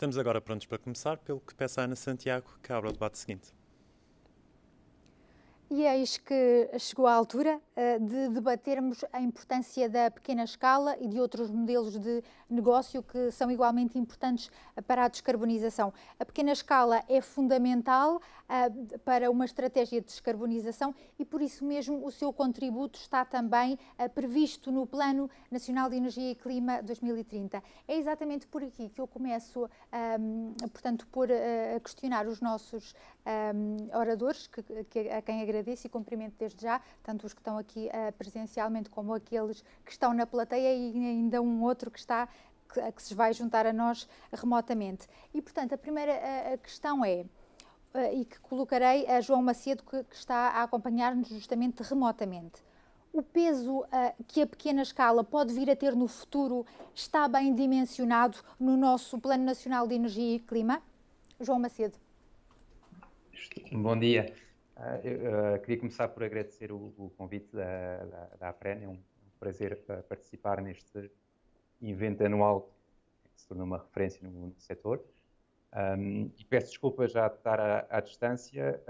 Estamos agora prontos para começar, pelo que peço à Ana Santiago que abra o debate seguinte. E eis que chegou a altura de debatermos a importância da pequena escala e de outros modelos de negócio que são igualmente importantes para a descarbonização. A pequena escala é fundamental para uma estratégia de descarbonização e, por isso mesmo, o seu contributo está também previsto no Plano Nacional de Energia e Clima 2030. É exatamente por aqui que eu começo, portanto, por questionar os nossos oradores, a quem agradeço e cumprimento desde já, tanto os que estão aqui presencialmente como aqueles que estão na plateia e ainda um outro que se vai juntar a nós remotamente. E, portanto, a primeira questão é, e que colocarei a João Macedo, que está a acompanhar-nos justamente remotamente. O peso que a pequena escala pode vir a ter no futuro está bem dimensionado no nosso Plano Nacional de Energia e Clima? João Macedo. Bom dia. Eu queria começar por agradecer o convite da APREN. É um prazer participar neste evento anual que se tornou uma referência no setor. E peço desculpa já de estar à distância,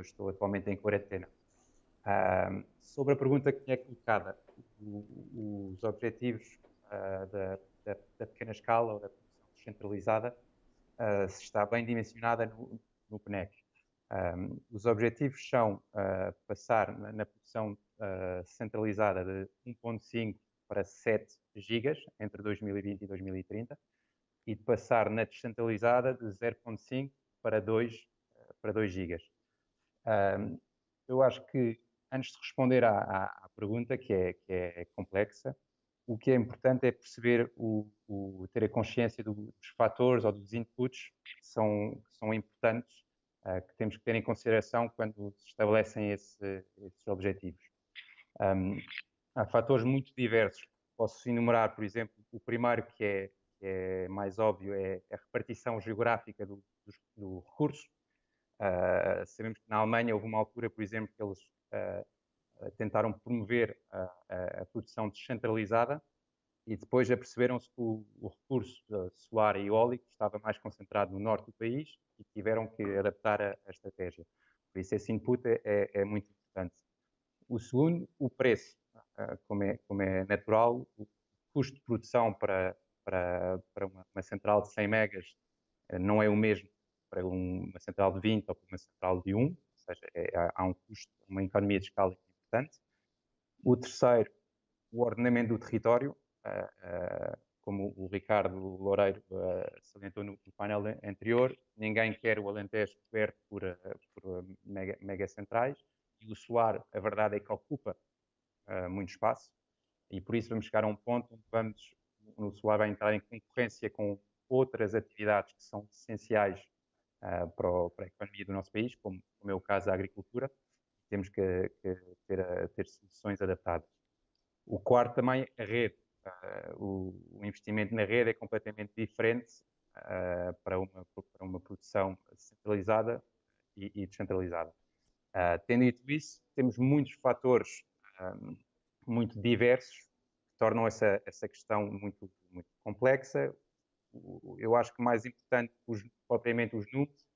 estou atualmente em quarentena. Sobre a pergunta que é colocada, os objetivos da pequena escala ou da produção descentralizada, se está bem dimensionada no PNEC. Os objetivos são passar na produção centralizada de 1.5 para 7 gigas entre 2020 e 2030 e de passar na descentralizada de 0.5 para 2 gigas. Eu acho que, antes de responder à pergunta, que é complexa, o que é importante é perceber, ter a consciência dos fatores ou dos inputs que são importantes, que temos que ter em consideração quando se estabelecem esses objetivos. Há fatores muito diversos. Posso enumerar, por exemplo, o primeiro que é mais óbvio é a repartição geográfica do recurso. Sabemos que na Alemanha houve uma altura, por exemplo, que eles tentaram promover a produção descentralizada e depois aperceberam-se que o recurso solar e eólico estava mais concentrado no norte do país e tiveram que adaptar a estratégia. Por isso esse input é muito importante. O segundo, o preço. Como é natural, o custo de produção para uma central de 100 megas não é o mesmo para uma central de 20 ou para uma central de 1, ou seja, há um custo, uma economia de escala importante. O terceiro, o ordenamento do território, como o Ricardo Loureiro salientou no painel anterior, ninguém quer o Alentejo coberto por megacentrais, e o solar, a verdade é que ocupa muito espaço, e por isso vamos chegar a um ponto onde o solar vai entrar em concorrência com outras atividades que são essenciais para a economia do nosso país, como é o caso da agricultura. Temos que ter soluções adaptadas. O quarto também, a rede. O investimento na rede é completamente diferente para uma produção centralizada e descentralizada. Tendo dito isso, temos muitos fatores muito diversos que tornam essa questão muito, muito complexa. Eu acho que o mais importante, propriamente os números,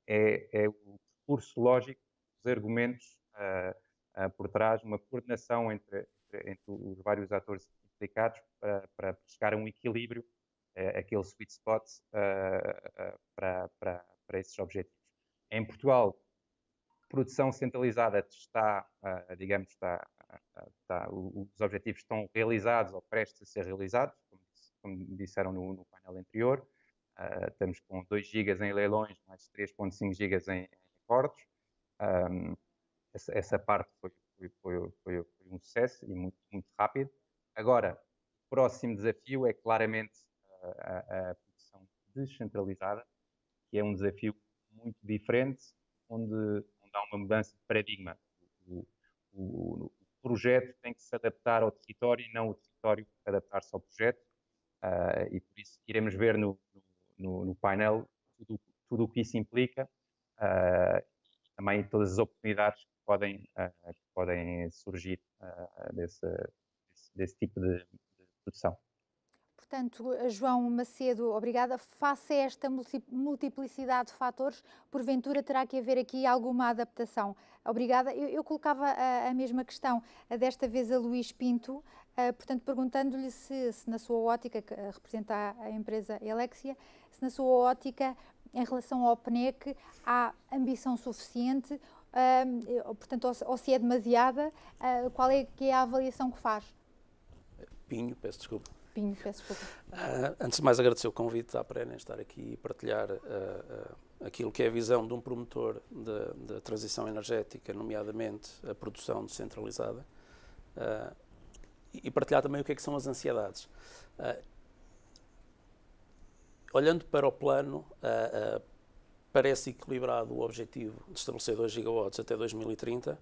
é o recurso lógico, os argumentos por trás, uma coordenação entre os vários atores implicados para chegar a um equilíbrio, aquele sweet spot para esses objetivos. Em Portugal, produção centralizada os objetivos estão realizados ou prestes a ser realizados, como disseram no painel anterior. Estamos com 2 gigas em leilões, mais 3.5 gigas em acordos. Essa parte foi um sucesso e muito, muito rápido. Agora, o próximo desafio é claramente a produção descentralizada, que é um desafio muito diferente, onde há uma mudança de paradigma. O projeto tem que se adaptar ao território e não o território adaptar-se ao projeto. E por isso iremos ver no painel tudo o que isso implica, e também todas as oportunidades que podem surgir desse tipo de produção. portanto, João Macedo, obrigada. Face a esta multiplicidade de fatores, porventura terá que haver aqui alguma adaptação. Obrigada. Eu colocava a mesma questão, desta vez a Luís Pinto, portanto, perguntando-lhe se na sua ótica, que representa a empresa Elexia, se na sua ótica, em relação ao PNEC, há ambição suficiente, portanto, ou se é demasiada, qual é que é a avaliação que faz? Pinho, peço desculpa. Pinho, peço desculpa. Antes de mais, agradecer o convite à Prene em estar aqui e partilhar aquilo que é a visão de um promotor da transição energética, nomeadamente a produção descentralizada, e partilhar também o que é que são as ansiedades. Olhando para o plano, parece equilibrado o objetivo de estabelecer 2 gigawatts até 2030.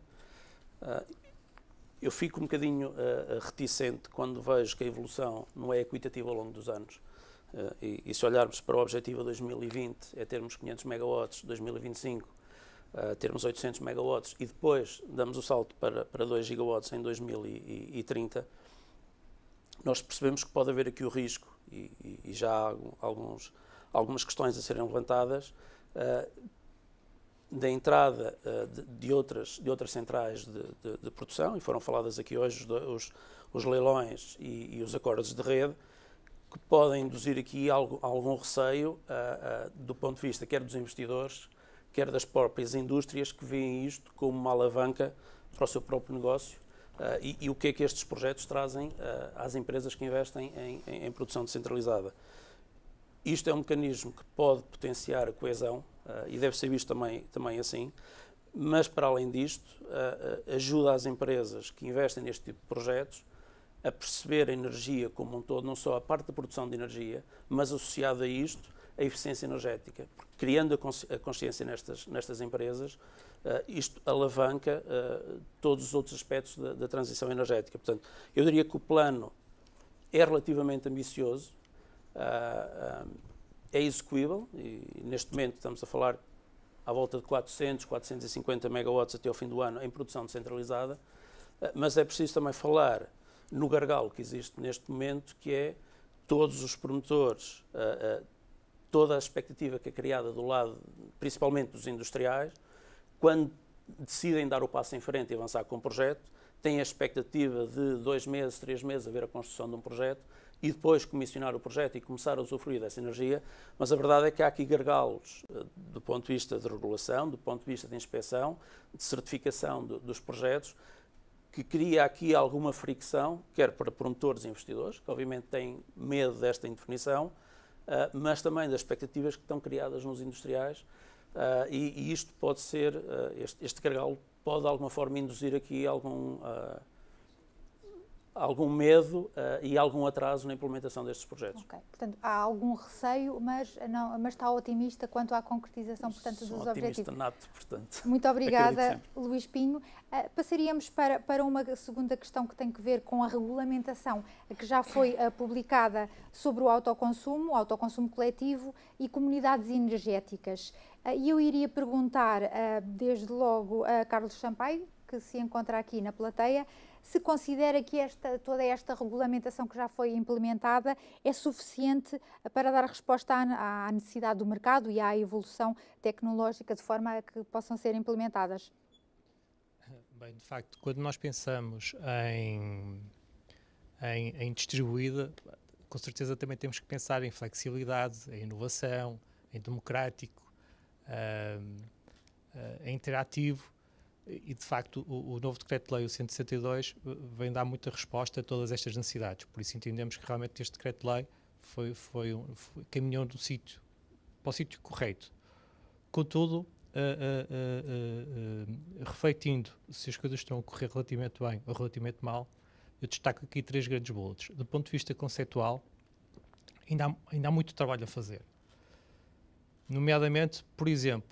Eu fico um bocadinho reticente quando vejo que a evolução não é equitativa ao longo dos anos. E se olharmos para o objetivo a 2020, é termos 500 megawatts, 2025, termos 800 megawatts, e depois damos o salto para 2 gigawatts em 2030, nós percebemos que pode haver aqui o risco, e já há algumas questões a serem levantadas, da entrada de outras centrais de produção, e foram faladas aqui hoje os leilões e os acordos de rede, que podem induzir aqui algum receio do ponto de vista quer dos investidores, quer das próprias indústrias que veem isto como uma alavanca para o seu próprio negócio, e o que é que estes projetos trazem às empresas que investem em produção descentralizada. Isto é um mecanismo que pode potenciar a coesão, e deve ser visto também assim, mas para além disto, ajuda as empresas que investem neste tipo de projetos a perceber a energia como um todo, não só a parte da produção de energia, mas associado a isto, a eficiência energética. Porque, criando a consciência nestas empresas, isto alavanca todos os outros aspectos da transição energética. Portanto, eu diria que o plano é relativamente ambicioso, é execuível, e neste momento estamos a falar à volta de 450 megawatts até ao fim do ano em produção descentralizada, mas é preciso também falar no gargalo que existe neste momento, que é todos os promotores, toda a expectativa que é criada do lado, principalmente dos industriais, quando decidem dar o passo em frente e avançar com o projeto, têm a expectativa de 2 meses, 3 meses a ver a construção de um projeto, e depois comissionar o projeto e começar a usufruir dessa energia, mas a verdade é que há aqui gargalos do ponto de vista de regulação, do ponto de vista de inspeção, de certificação dos projetos, que cria aqui alguma fricção, quer para promotores e investidores, que obviamente têm medo desta indefinição, mas também das expectativas que estão criadas nos industriais, e isto pode ser, este gargalo pode de alguma forma induzir aqui algum medo e algum atraso na implementação destes projetos. Ok, portanto, há algum receio, mas está otimista quanto à concretização, portanto, dos objetivos. Otimista nato, portanto. Muito obrigada, Luís Pinho. Passaríamos para uma segunda questão que tem que ver com a regulamentação que já foi publicada sobre o autoconsumo coletivo e comunidades energéticas. E eu iria perguntar, desde logo, a Carlos Sampaio, que se encontra aqui na plateia, se considera que toda esta regulamentação que já foi implementada é suficiente para dar resposta à necessidade do mercado e à evolução tecnológica de forma a que possam ser implementadas. Bem, de facto, quando nós pensamos em distribuída, com certeza também temos que pensar em flexibilidade, em inovação, em democrático, em interativo. E, de facto, o novo Decreto-Lei, o 162, vem dar muita resposta a todas estas necessidades. Por isso entendemos que realmente este Decreto-Lei caminhou para o sítio correto. Contudo, refletindo se as coisas estão a correr relativamente bem ou relativamente mal, eu destaco aqui 3 grandes bullets. Do ponto de vista conceitual, ainda há muito trabalho a fazer. Nomeadamente, por exemplo,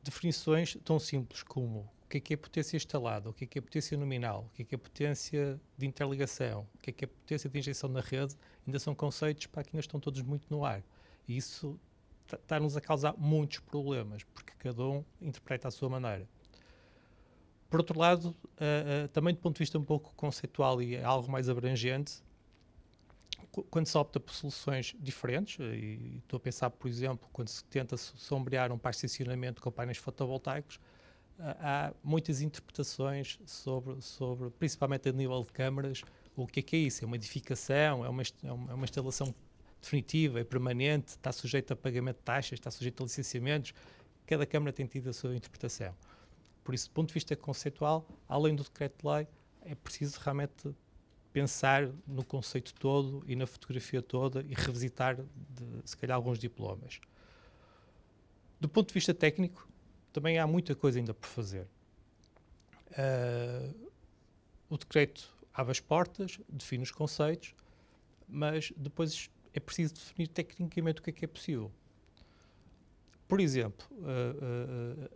definições tão simples como o que é potência instalada, o que é potência nominal, o que é potência de interligação, o que é potência de injeção na rede, ainda são conceitos que ainda estão todos muito no ar. E isso está-nos a causar muitos problemas, porque cada um interpreta à sua maneira. Por outro lado, também do ponto de vista um pouco conceitual e algo mais abrangente, quando se opta por soluções diferentes, e estou a pensar, por exemplo, quando se tenta sombrear um parque de estacionamento com painéis fotovoltaicos, há muitas interpretações sobre, principalmente a nível de câmaras, o que é isso? É uma edificação? É uma instalação definitiva? É permanente? Está sujeito a pagamento de taxas? Está sujeito a licenciamentos? Cada câmara tem tido a sua interpretação. Por isso, do ponto de vista conceitual, além do decreto-lei, é preciso realmente pensar no conceito todo e na fotografia toda e revisitar, se calhar, alguns diplomas. Do ponto de vista técnico, também há muita coisa ainda por fazer. O decreto abre as portas, define os conceitos, mas depois é preciso definir tecnicamente o que é possível. Por exemplo,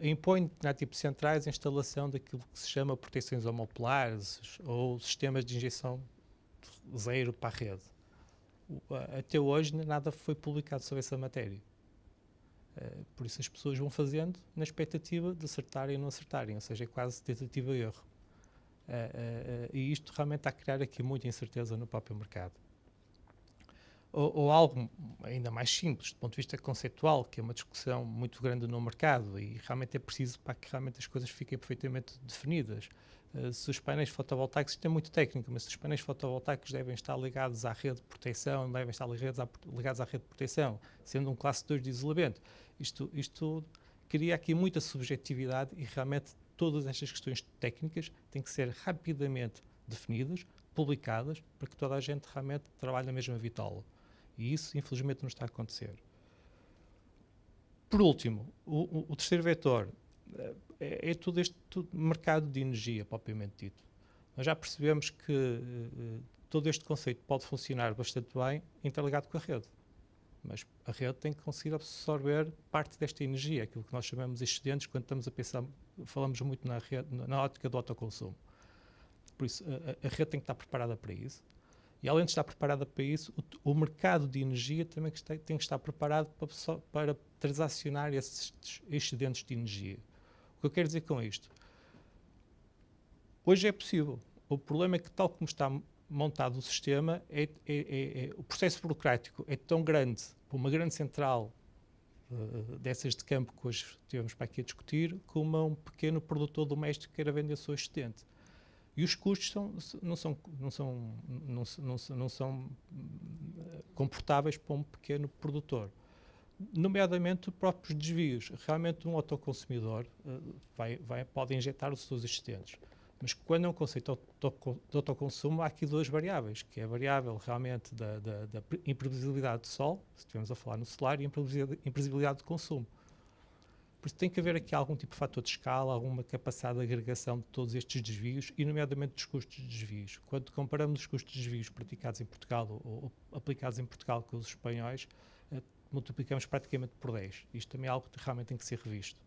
impõe em determinado tipo de centrais a instalação daquilo que se chama proteções homopolares ou sistemas de injeção zero para a rede. Até hoje nada foi publicado sobre essa matéria. Por isso as pessoas vão fazendo na expectativa de acertarem ou não acertarem, ou seja, é quase tentativa e erro. E isto realmente está a criar aqui muita incerteza no próprio mercado. Ou algo ainda mais simples, do ponto de vista conceitual, que é uma discussão muito grande no mercado e realmente é preciso para que realmente as coisas fiquem perfeitamente definidas. Se os painéis fotovoltaicos, isto é muito técnico, mas se os painéis fotovoltaicos devem estar ligados à rede de proteção, devem estar ligados à rede de proteção, sendo um classe 2 de isolamento. Isto cria aqui muita subjetividade e realmente todas estas questões técnicas têm que ser rapidamente definidas, publicadas, para que toda a gente realmente trabalhe na mesma vitola. E isso, infelizmente, não está a acontecer. Por último, o terceiro vetor é todo este mercado de energia, propriamente dito. Nós já percebemos que todo este conceito pode funcionar bastante bem interligado com a rede. Mas a rede tem que conseguir absorver parte desta energia, aquilo que nós chamamos de excedentes, quando estamos a pensar, falamos muito na ótica do autoconsumo. Por isso, a rede tem que estar preparada para isso. E além de estar preparada para isso, o mercado de energia também tem que estar preparado para transacionar esses excedentes de energia. O que eu quero dizer com isto? Hoje é possível. O problema é que, tal como está montado o sistema, o processo burocrático é tão grande, para uma grande central dessas de campo que hoje estivemos para aqui a discutir, como um pequeno produtor doméstico que queira vender o seu excedente. E os custos não são comportáveis para um pequeno produtor. Nomeadamente, os próprios desvios. Realmente, um autoconsumidor pode injetar os seus excedentes. Mas quando é um conceito de autoconsumo, há aqui duas variáveis, que é a variável realmente da imprevisibilidade do sol, se estivermos a falar no solar, e a imprevisibilidade de consumo. Por isso tem que haver aqui algum tipo de fator de escala, alguma capacidade de agregação de todos estes desvios, e nomeadamente dos custos de desvios. Quando comparamos os custos de desvios praticados em Portugal ou aplicados em Portugal com os espanhóis, multiplicamos praticamente por 10. Isto também é algo que realmente tem que ser revisto.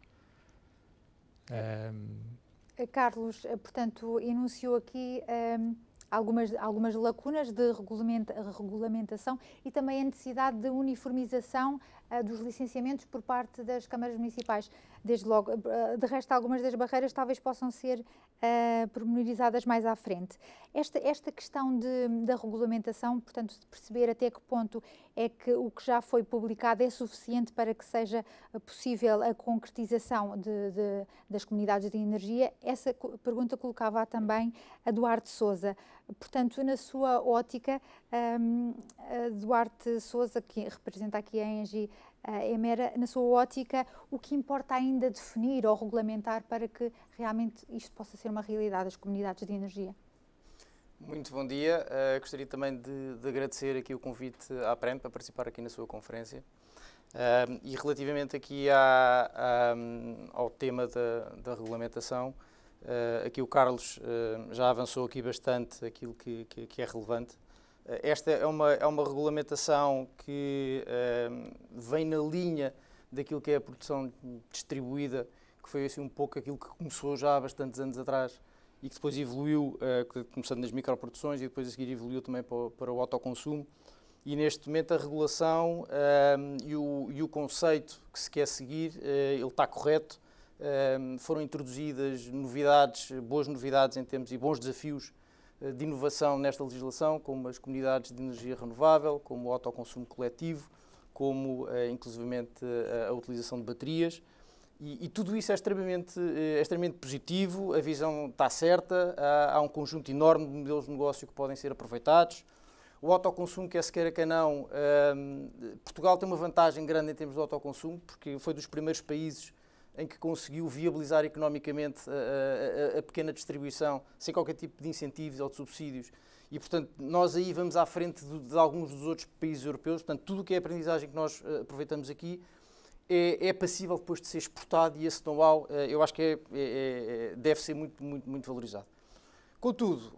Carlos, portanto, enunciou aqui algumas lacunas de regulamentação e também a necessidade de uniformização dos licenciamentos por parte das câmaras municipais. Desde logo, de resto, algumas das barreiras talvez possam ser pormenorizadas mais à frente. Esta questão da regulamentação, portanto, de perceber até que ponto é que o que já foi publicado é suficiente para que seja possível a concretização das comunidades de energia, essa pergunta colocava também a Duarte Sousa. Portanto, na sua ótica, Duarte Sousa, que representa aqui a ENGIE Emera, na sua ótica, o que importa ainda definir ou regulamentar para que realmente isto possa ser uma realidade, as comunidades de energia? Muito bom dia. Gostaria também de agradecer aqui o convite à PREN para participar aqui na sua conferência. E relativamente aqui ao tema da regulamentação, aqui o Carlos já avançou aqui bastante aquilo que é relevante. Esta é uma regulamentação que vem na linha daquilo que é a produção distribuída, que foi assim um pouco aquilo que começou já há bastantes anos atrás e que depois evoluiu, começando nas microproduções e depois a seguir evoluiu também para o autoconsumo. E neste momento a regulação e o conceito que se quer seguir, ele está correto. Foram introduzidas novidades, boas novidades em termos e bons desafios de inovação nesta legislação, como as comunidades de energia renovável, como o autoconsumo coletivo, como inclusivamente a utilização de baterias. E tudo isso é extremamente positivo, a visão está certa, há um conjunto enorme de modelos de negócio que podem ser aproveitados. O autoconsumo, quer se queira, quer não, Portugal tem uma vantagem grande em termos de autoconsumo, porque foi dos primeiros países em que conseguiu viabilizar economicamente a pequena distribuição, sem qualquer tipo de incentivos ou de subsídios. E, portanto, nós aí vamos à frente de alguns dos outros países europeus. Portanto, tudo o que é aprendizagem que nós aproveitamos aqui é passível depois de ser exportado, e esse know-how eu acho que deve ser muito valorizado. Contudo,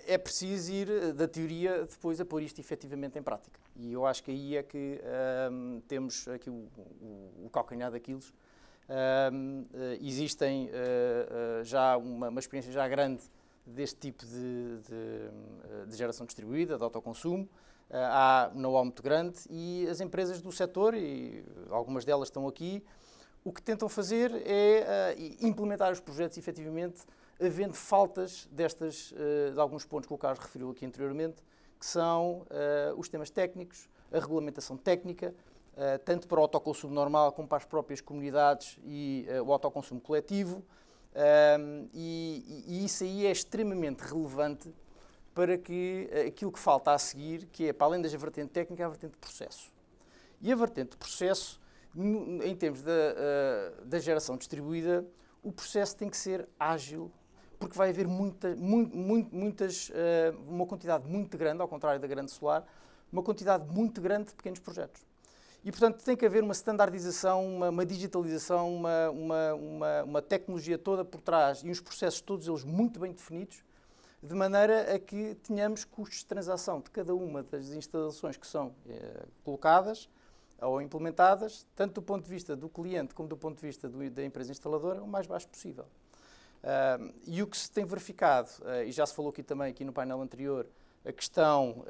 é preciso ir da teoria depois a pôr isto efetivamente em prática. E eu acho que aí é que temos aqui o calcanhar daqueles. Existem já uma experiência já grande deste tipo de geração distribuída, de autoconsumo. Há um know-how muito grande e as empresas do setor, e algumas delas estão aqui, o que tentam fazer é implementar os projetos efetivamente, havendo faltas destas, de alguns pontos que o Carlos referiu aqui anteriormente, que são os temas técnicos, a regulamentação técnica, tanto para o autoconsumo normal como para as próprias comunidades e o autoconsumo coletivo, e isso aí é extremamente relevante para que aquilo que falta a seguir, que é, para além da vertente técnica, a vertente de processo. E a vertente de processo, em termos da geração distribuída, o processo tem que ser ágil, porque vai haver uma quantidade muito grande, ao contrário da grande solar, uma quantidade muito grande de pequenos projetos. E, portanto, tem que haver uma standardização, uma digitalização, uma tecnologia toda por trás e os processos todos eles muito bem definidos, de maneira a que tenhamos custos de transação de cada uma das instalações que são colocadas ou implementadas, tanto do ponto de vista do cliente como do ponto de vista da empresa instaladora, o mais baixo possível. E o que se tem verificado, e já se falou aqui no painel anterior, a questão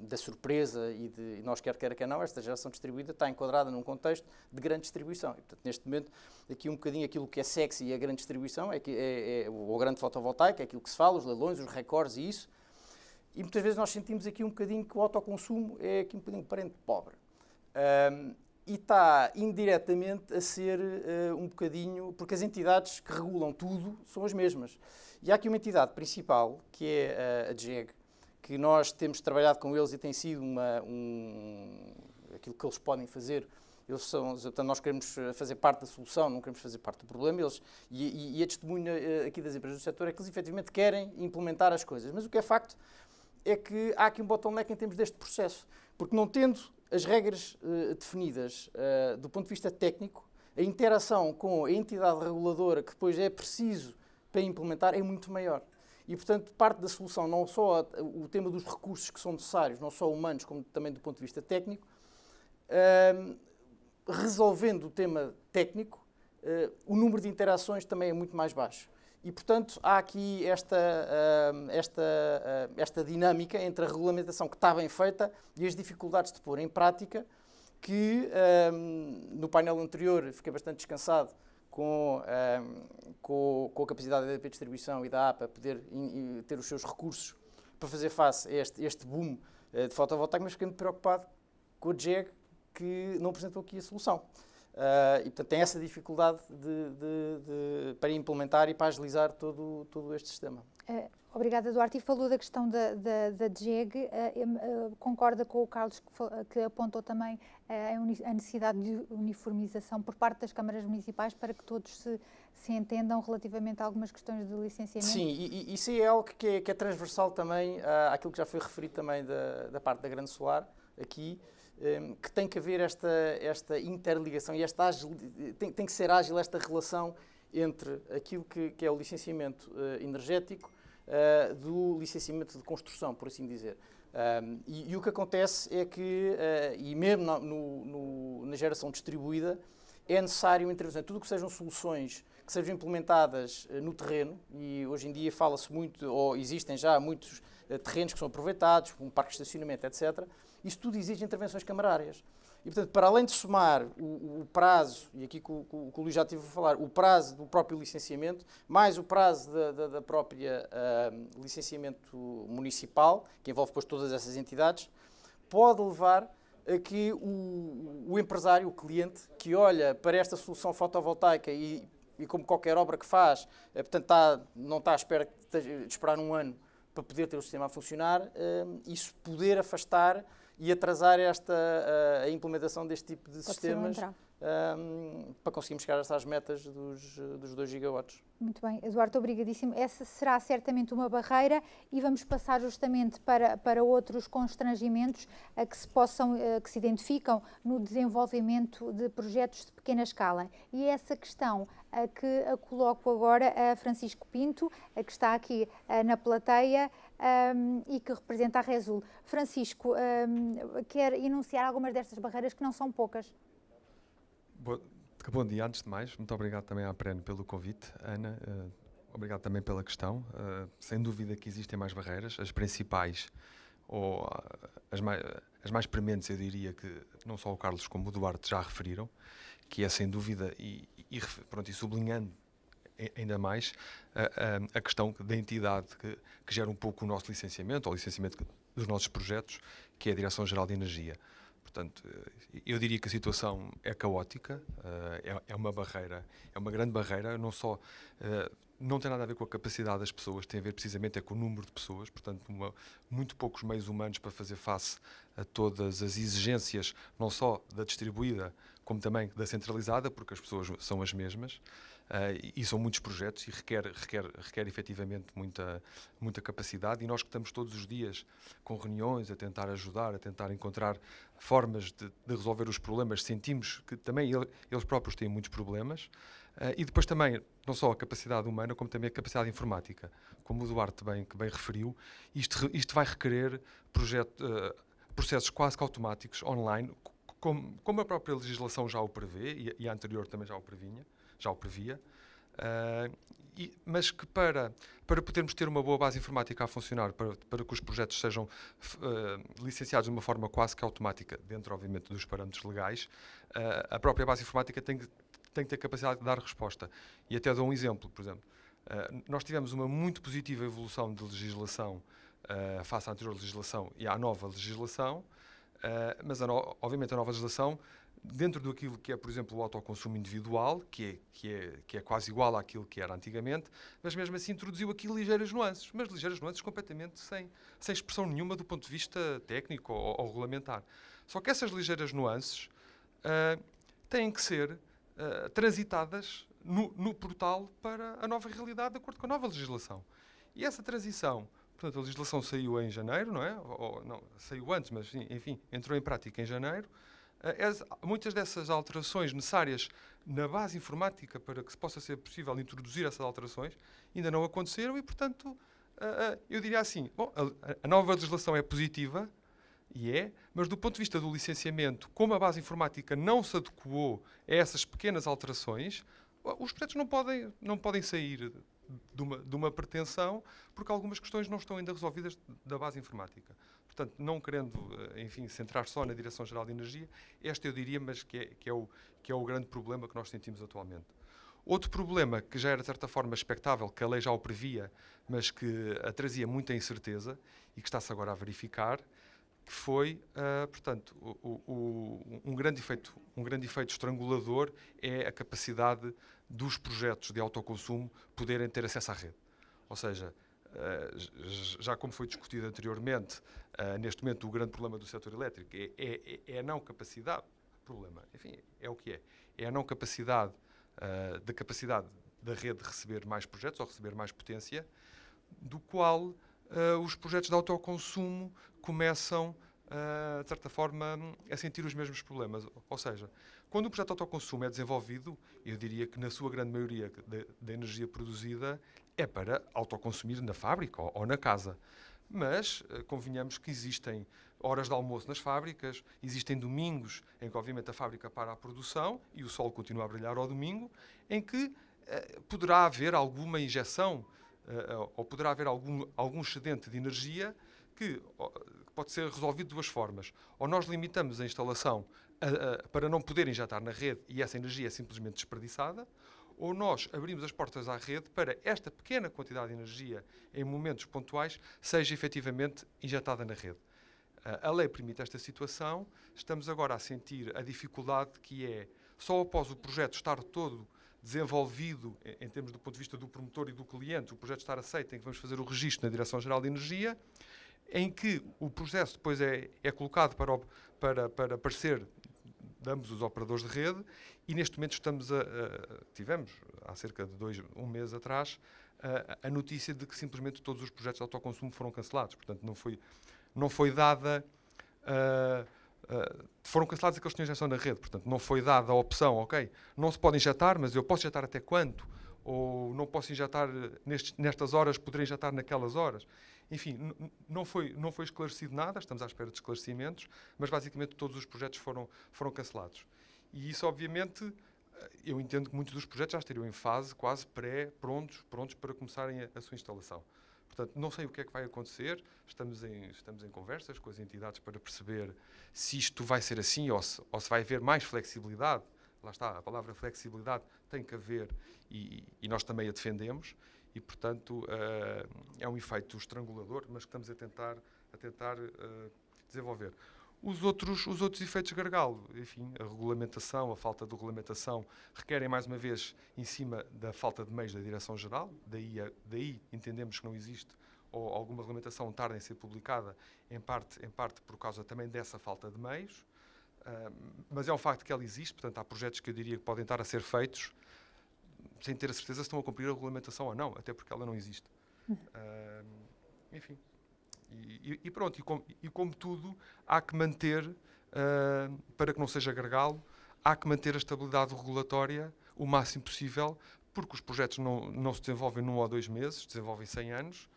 da surpresa e nós quer não, esta geração distribuída está enquadrada num contexto de grande distribuição. E, portanto, neste momento, aqui um bocadinho aquilo que é sexy e a grande distribuição, o grande fotovoltaico, é aquilo que se fala, os leilões, os recordes e isso. E muitas vezes nós sentimos aqui um bocadinho que o autoconsumo é aqui um bocadinho parente pobre. E está indiretamente a ser um bocadinho, porque as entidades que regulam tudo são as mesmas. E há aqui uma entidade principal, que é a DGEG, que nós temos trabalhado com eles e tem sido aquilo que eles podem fazer. Nós queremos fazer parte da solução, não queremos fazer parte do problema. E a testemunha aqui das empresas do setor é que eles efetivamente querem implementar as coisas. Mas o que é facto é que há aqui um bottleneck em termos deste processo. Porque não tendo as regras definidas do ponto de vista técnico, a interação com a entidade reguladora que depois é preciso para implementar é muito maior. E, portanto, parte da solução, não só o tema dos recursos que são necessários, não só humanos, como também do ponto de vista técnico, resolvendo o tema técnico, o número de interações também é muito mais baixo. E, portanto, há aqui esta dinâmica entre a regulamentação que está bem feita e as dificuldades de pôr em prática, que no painel anterior fiquei bastante descansado com a capacidade da EDP Distribuição e da APA poder ter os seus recursos para fazer face a este boom de fotovoltaico, mas fiquei muito preocupado com a DGEG, que não apresentou aqui a solução. E, portanto, tem essa dificuldade para implementar e para agilizar todo este sistema. Obrigada, Duarte. E falou da questão da DGEG. Concorda com o Carlos, que apontou também a necessidade de uniformização por parte das câmaras municipais para que todos se entendam relativamente a algumas questões de licenciamento? Sim, e isso é algo que é transversal também àquilo que já foi referido também da parte da Grande Solar, aqui, que tem que haver esta interligação e tem que ser ágil esta relação entre aquilo que é o licenciamento energético do licenciamento de construção, por assim dizer. E o que acontece é que, e mesmo na geração distribuída, é necessário intervenção. Tudo o que sejam soluções que sejam implementadas no terreno, e hoje em dia fala-se muito, ou existem já muitos terrenos que são aproveitados, como parque de estacionamento, etc., isso tudo exige intervenções camarárias. E, portanto, para além de somar o prazo, e aqui que o Luís já estive a falar, o prazo do próprio licenciamento, mais o prazo da própria licenciamento municipal, que envolve depois todas essas entidades, pode levar a que o empresário, o cliente, que olha para esta solução fotovoltaica e como qualquer obra que faz, portanto, não está à espera de esperar um ano para poder ter o sistema a funcionar, isso poder afastar e atrasar a implementação deste tipo de sistemas para conseguirmos chegar a estas metas dos 2 gigawatts. Muito bem, Eduardo, obrigadíssimo. Essa será certamente uma barreira e vamos passar justamente para outros constrangimentos que se identificam no desenvolvimento de projetos de pequena escala. E essa questão que a coloco agora a Francisco Pinto, que está aqui na plateia e que representa a Resul. Francisco, quer enunciar algumas destas barreiras que não são poucas? Bom dia, antes de mais, muito obrigado também à APREN pelo convite. Ana, obrigado também pela questão. Sem dúvida que existem mais barreiras, as principais, ou as mais prementes, eu diria que não só o Carlos como o Duarte já referiram, que é sem dúvida, e sublinhando ainda mais, a questão da entidade que gera um pouco o nosso licenciamento, ou o licenciamento dos nossos projetos, que é a Direção-Geral de Energia. Portanto, eu diria que a situação é caótica, é uma barreira, é uma grande barreira, não tem nada a ver com a capacidade das pessoas, tem a ver precisamente com o número de pessoas, portanto, muito poucos meios humanos para fazer face a todas as exigências, não só da distribuída, como também da centralizada, porque as pessoas são as mesmas. E são muitos projetos e requer efetivamente muita capacidade, e nós que estamos todos os dias com reuniões a tentar ajudar, a tentar encontrar formas de resolver os problemas, sentimos que também eles próprios têm muitos problemas, e depois também não só a capacidade humana como também a capacidade informática, como o Duarte bem referiu. Isto vai requerer processos quase que automáticos online, como a própria legislação já o prevê, e a anterior também já o previa, mas que para podermos ter uma boa base informática a funcionar, para que os projetos sejam licenciados de uma forma quase que automática, dentro, obviamente, dos parâmetros legais, a própria base informática tem que ter capacidade de dar resposta. E até dou um exemplo, por exemplo. Nós tivemos uma muito positiva evolução de legislação face à anterior legislação e à nova legislação, mas, obviamente, a nova legislação, dentro daquilo que é, por exemplo, o autoconsumo individual, que é quase igual àquilo que era antigamente, mas mesmo assim introduziu aqui ligeiras nuances, mas ligeiras nuances completamente sem expressão nenhuma do ponto de vista técnico ou regulamentar. Só que essas ligeiras nuances têm que ser transitadas no portal para a nova realidade, de acordo com a nova legislação. E essa transição, portanto, a legislação saiu em janeiro, não é? Não, saiu antes, mas enfim, entrou em prática em janeiro. Muitas dessas alterações necessárias na base informática para que possa ser possível introduzir essas alterações ainda não aconteceram e, portanto, eu diria assim, bom, a nova legislação é positiva, mas do ponto de vista do licenciamento, como a base informática não se adequou a essas pequenas alterações, os projetos não podem sair de uma pretensão, porque algumas questões não estão ainda resolvidas da base informática. Portanto, não querendo, enfim, centrar só na Direção-Geral de Energia, este eu diria, mas que é o grande problema que nós sentimos atualmente. Outro problema que já era de certa forma expectável, que a lei já o previa, mas que a trazia muita incerteza e que está-se agora a verificar, que foi, portanto, um grande efeito estrangulador é a capacidade dos projetos de autoconsumo poderem ter acesso à rede. Ou seja, já como foi discutido anteriormente, neste momento o grande problema do setor elétrico é a não capacidade, enfim, é o que é. É a não capacidade, da capacidade da rede de receber mais projetos ou receber mais potência, do qual os projetos de autoconsumo começam, de certa forma, a sentir os mesmos problemas. Ou seja, quando o projeto de autoconsumo é desenvolvido, eu diria que na sua grande maioria da energia produzida é para autoconsumir na fábrica ou na casa. Mas convenhamos que existem horas de almoço nas fábricas, existem domingos em que, obviamente, a fábrica para a produção e o sol continua a brilhar ao domingo, em que poderá haver alguma injeção ou poderá haver algum excedente de energia que pode ser resolvido de duas formas. Ou nós limitamos a instalação para não poder injetar na rede e essa energia é simplesmente desperdiçada, ou nós abrimos as portas à rede para esta pequena quantidade de energia em momentos pontuais seja efetivamente injetada na rede. A lei permite esta situação, estamos agora a sentir a dificuldade que é, só após o projeto estar todo desenvolvido, em termos do ponto de vista do promotor e do cliente, o projeto estar aceito, em que vamos fazer o registro na Direção-Geral de Energia, em que o processo depois é colocado para parecer de ambos os operadores de rede, e neste momento tivemos, há cerca de um mês atrás, a notícia de que simplesmente todos os projetos de autoconsumo foram cancelados. Portanto, não foi dada... foram cancelados aqueles que tinham injeção na rede. Portanto, não foi dada a opção, ok, não se pode injetar, mas eu posso injetar até quanto? Ou não posso injetar nestas horas, poderei injetar naquelas horas. Enfim, não foi esclarecido nada, estamos à espera de esclarecimentos, mas basicamente todos os projetos foram cancelados. E isso, obviamente, eu entendo que muitos dos projetos já estariam em fase quase prontos para começarem a sua instalação. Portanto, não sei o que é que vai acontecer, estamos em conversas com as entidades para perceber se isto vai ser assim ou se vai haver mais flexibilidade. Lá está, a palavra flexibilidade tem que haver e nós também a defendemos e, portanto, é um efeito estrangulador, mas que estamos a tentar desenvolver. Os outros efeitos gargalo, enfim, a regulamentação, a falta de regulamentação, requerem, mais uma vez, em cima da falta de meios da Direção-Geral, daí entendemos que não existe, ou alguma regulamentação tarda em ser publicada, em parte por causa também dessa falta de meios, mas é um facto que ela existe, portanto, há projetos que eu diria que podem estar a ser feitos, sem ter a certeza se estão a cumprir a regulamentação ou não, até porque ela não existe. Enfim. E pronto, e como tudo, há que manter, para que não seja gargalo, há que manter a estabilidade regulatória o máximo possível, porque os projetos não se desenvolvem num ou 2 meses, desenvolvem 100 anos,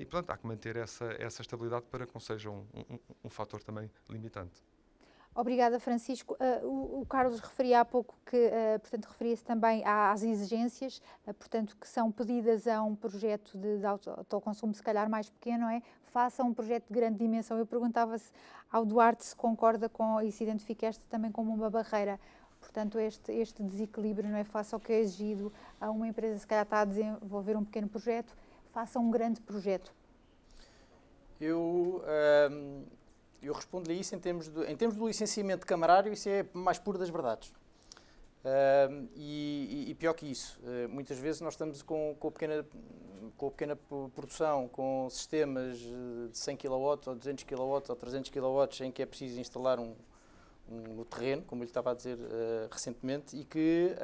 e portanto há que manter essa estabilidade para que não seja um fator também limitante. Obrigada, Francisco. O Carlos referia há pouco que, portanto, referia-se também às exigências, portanto, que são pedidas a um projeto de autoconsumo, se calhar mais pequeno, não é? Faça um projeto de grande dimensão. Eu perguntava-se ao Duarte se concorda com, e se identifica esta também como uma barreira. Portanto, este desequilíbrio, não é? Face ao que é exigido a uma empresa, se calhar está a desenvolver um pequeno projeto, faça um grande projeto. Eu respondo-lhe isso em termos do licenciamento camarário, isso é mais puro das verdades. E pior que isso, muitas vezes nós estamos com a pequena produção, com sistemas de 100 kW, ou 200 kW, ou 300 kW, em que é preciso instalar no terreno, como eu lhe estava a dizer recentemente, e que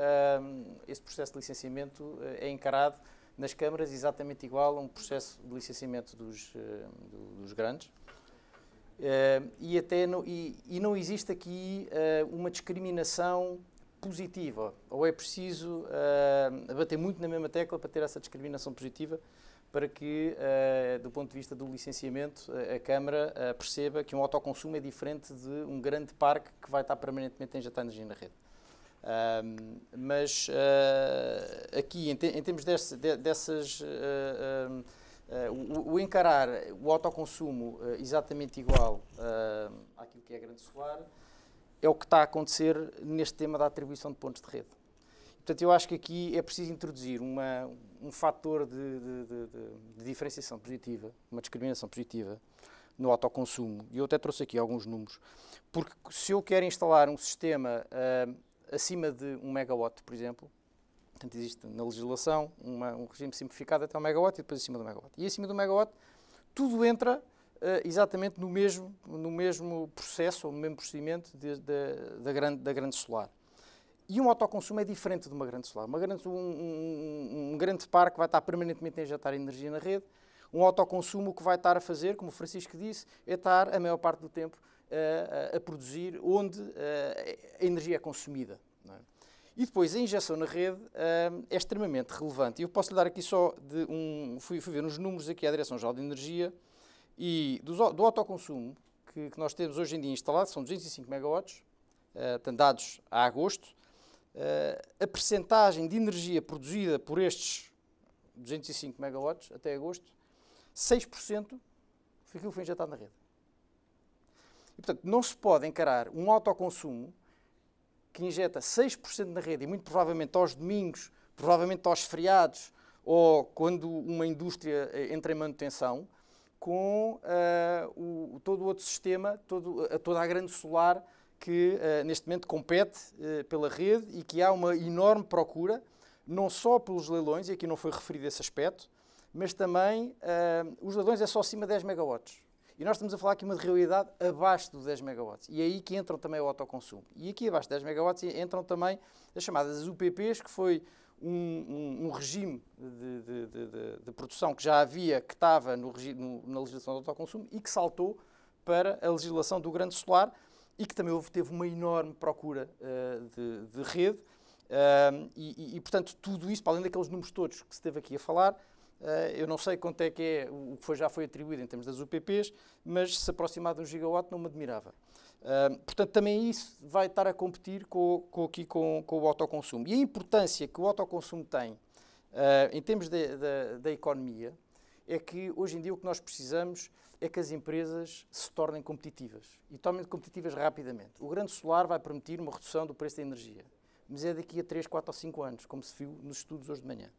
esse processo de licenciamento é encarado nas câmaras exatamente igual a um processo de licenciamento dos grandes. E não existe aqui uma discriminação positiva, ou é preciso bater muito na mesma tecla para ter essa discriminação positiva, para que, do ponto de vista do licenciamento, a Câmara perceba que um autoconsumo é diferente de um grande parque que vai estar permanentemente a injetar energia na rede. Mas aqui, em termos dessas... o encarar o autoconsumo exatamente igual àquilo que é a grande solar é o que está a acontecer neste tema da atribuição de pontos de rede. Portanto, eu acho que aqui é preciso introduzir um fator de diferenciação positiva, uma discriminação positiva no autoconsumo. E eu até trouxe aqui alguns números, porque se eu quero instalar um sistema acima de 1 megawatt, por exemplo, portanto, existe na legislação um regime simplificado até 1 megawatt e depois acima do megawatt. E acima do megawatt, tudo entra exatamente no mesmo processo, ou no mesmo procedimento da grande solar. E um autoconsumo é diferente de uma grande solar. Um grande parque vai estar permanentemente a injetar energia na rede. Um autoconsumo, o que vai estar a fazer, como o Francisco disse, é estar a maior parte do tempo a produzir onde a energia é consumida. Não é? E depois a injeção na rede é extremamente relevante. Eu posso lhe dar aqui só fui ver uns números aqui à Direção-Geral de Energia e do autoconsumo que nós temos hoje em dia instalado, são 205 megawatts, dados a agosto. A percentagem de energia produzida por estes 205 megawatts até agosto, 6% foi aquilo que foi injetado na rede. E, portanto, não se pode encarar um autoconsumo que injeta 6% na rede, e muito provavelmente aos domingos, provavelmente aos feriados, ou quando uma indústria entra em manutenção, com todo o outro sistema, toda a grande solar que neste momento compete pela rede e que há uma enorme procura, não só pelos leilões, e aqui não foi referido esse aspecto, mas também os leilões é só acima de 10 megawatts. E nós estamos a falar aqui de uma realidade abaixo dos 10 megawatts. E é aí que entram também o autoconsumo. E aqui abaixo de 10 megawatts entram também as chamadas UPPs, que foi um regime de produção que já havia, que estava na legislação do autoconsumo e que saltou para a legislação do grande solar e que também teve uma enorme procura de rede. E, portanto, tudo isso, para além daqueles números todos que se teve aqui a falar, eu não sei quanto é que é o que já foi atribuído em termos das UPPs, mas se aproximar de 1 gigawatt não me admirava. Portanto, também isso vai estar a competir com o autoconsumo. E a importância que o autoconsumo tem em termos da economia é que hoje em dia o que nós precisamos é que as empresas se tornem competitivas e tornem competitivas rapidamente. O grande solar vai permitir uma redução do preço da energia, mas é daqui a 3, 4 ou 5 anos, como se viu nos estudos hoje de manhã.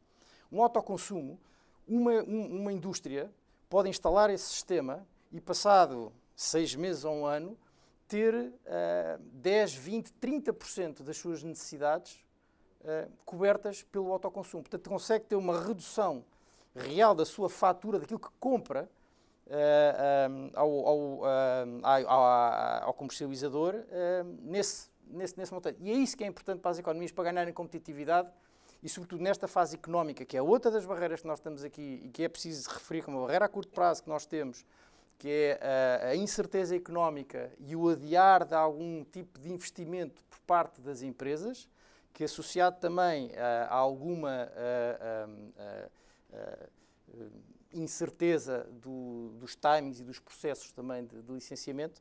Um autoconsumo, uma indústria pode instalar esse sistema e, passado 6 meses ou 1 ano, ter 10, 20, 30% das suas necessidades cobertas pelo autoconsumo. Portanto, consegue ter uma redução real da sua fatura, daquilo que compra ao comercializador nesse montante. E é isso que é importante para as economias, para ganharem competitividade e, sobretudo, nesta fase económica, que é outra das barreiras que nós estamos aqui e que é preciso referir como uma barreira a curto prazo que nós temos, que é a incerteza económica e o adiar de algum tipo de investimento por parte das empresas, que associado também a alguma incerteza dos timings e dos processos também de licenciamento,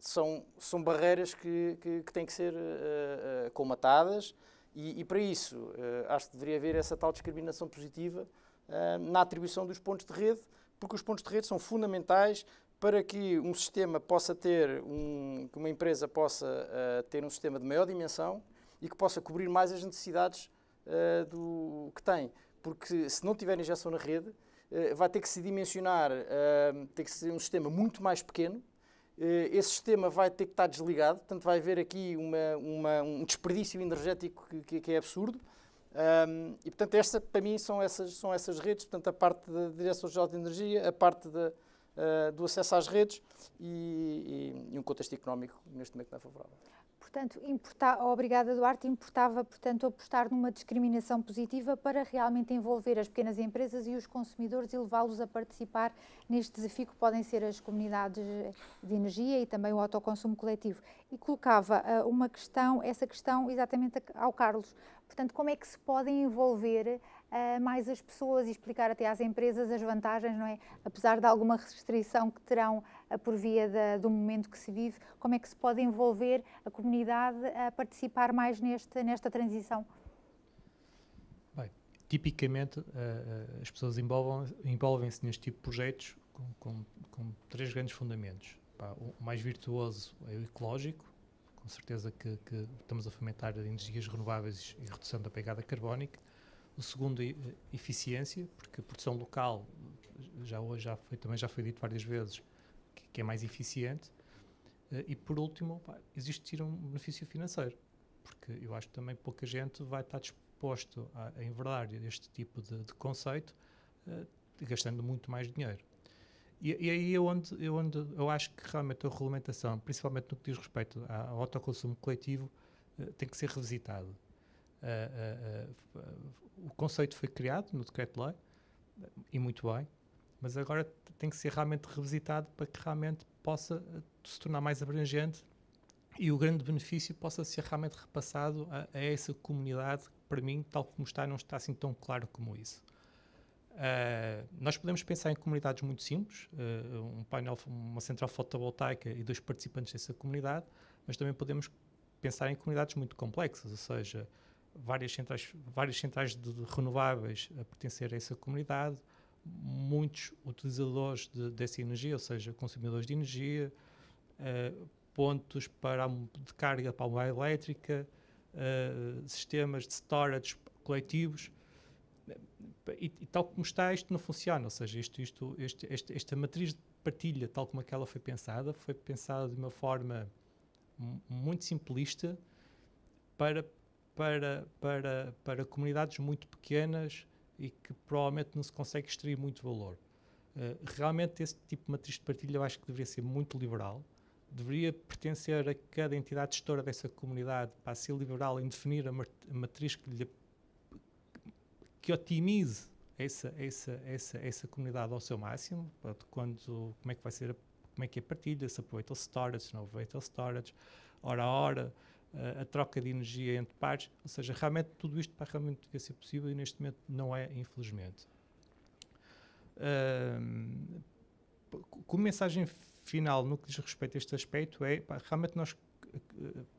são barreiras que têm que ser colmatadas e para isso acho que deveria haver essa tal discriminação positiva na atribuição dos pontos de rede, porque os pontos de rede são fundamentais para que um sistema possa ter, que uma empresa possa ter um sistema de maior dimensão e que possa cobrir mais as necessidades do que tem. Porque se não tiver injeção na rede, vai ter que se dimensionar, tem que ser um sistema muito mais pequeno, esse sistema vai ter que estar desligado, portanto vai haver aqui um desperdício energético que é absurdo. E, portanto, para mim são essas redes, portanto, a parte da Direção-Geral de Energia, a parte do acesso às redes e um contexto económico neste momento não é favorável. Portanto, obrigada, Duarte, importava, portanto, apostar numa discriminação positiva para realmente envolver as pequenas empresas e os consumidores e levá-los a participar neste desafio que podem ser as comunidades de energia e também o autoconsumo coletivo. E colocava essa questão exatamente ao Carlos. Portanto, como é que se podem envolver mais as pessoas e explicar até às empresas as vantagens, não é? Apesar de alguma restrição que terão por via do momento que se vive, como é que se pode envolver a comunidade a participar mais nesta transição? Bem, tipicamente as pessoas envolvem-se neste tipo de projetos com 3 grandes fundamentos. O mais virtuoso é o ecológico, com certeza que estamos a fomentar energias renováveis e redução da pegada carbónica. O segundo é eficiência, porque a produção local, também já foi dito várias vezes, que é mais eficiente. E por último, existir um benefício financeiro, porque eu acho que também pouca gente vai estar disposto a enverdar este tipo de conceito, gastando muito mais dinheiro. E aí é onde eu acho que realmente a regulamentação, principalmente no que diz respeito ao autoconsumo coletivo, tem que ser revisitado. O conceito foi criado no Decreto-Lei, e muito bem, mas agora tem que ser realmente revisitado para que realmente possa se tornar mais abrangente e o grande benefício possa ser realmente repassado a essa comunidade que, para mim, tal como está, não está assim tão claro como isso. Nós podemos pensar em comunidades muito simples, um painel, uma central fotovoltaica e 2 participantes dessa comunidade, mas também podemos pensar em comunidades muito complexas, ou seja, várias centrais de renováveis a pertencer a essa comunidade, muitos utilizadores dessa energia, ou seja, consumidores de energia, pontos de carga para a mobile elétrica, sistemas de storage coletivos, e tal como está, isto não funciona, ou seja, esta matriz de partilha, tal como aquela foi pensada de uma forma muito simplista para comunidades muito pequenas e que provavelmente não se consegue extrair muito valor. Realmente esse tipo de matriz de partilha eu acho que deveria ser muito liberal, deveria pertencer a cada entidade gestora dessa comunidade para ser liberal em definir a matriz que otimize essa comunidade ao seu máximo, como é que vai ser, como é que é a partilha, se aproveita o storage, se não aproveita o storage, hora a hora, a troca de energia entre pares, ou seja, realmente tudo isto realmente devia ser possível e neste momento não é, infelizmente. Como mensagem final no que diz respeito a este aspecto realmente nós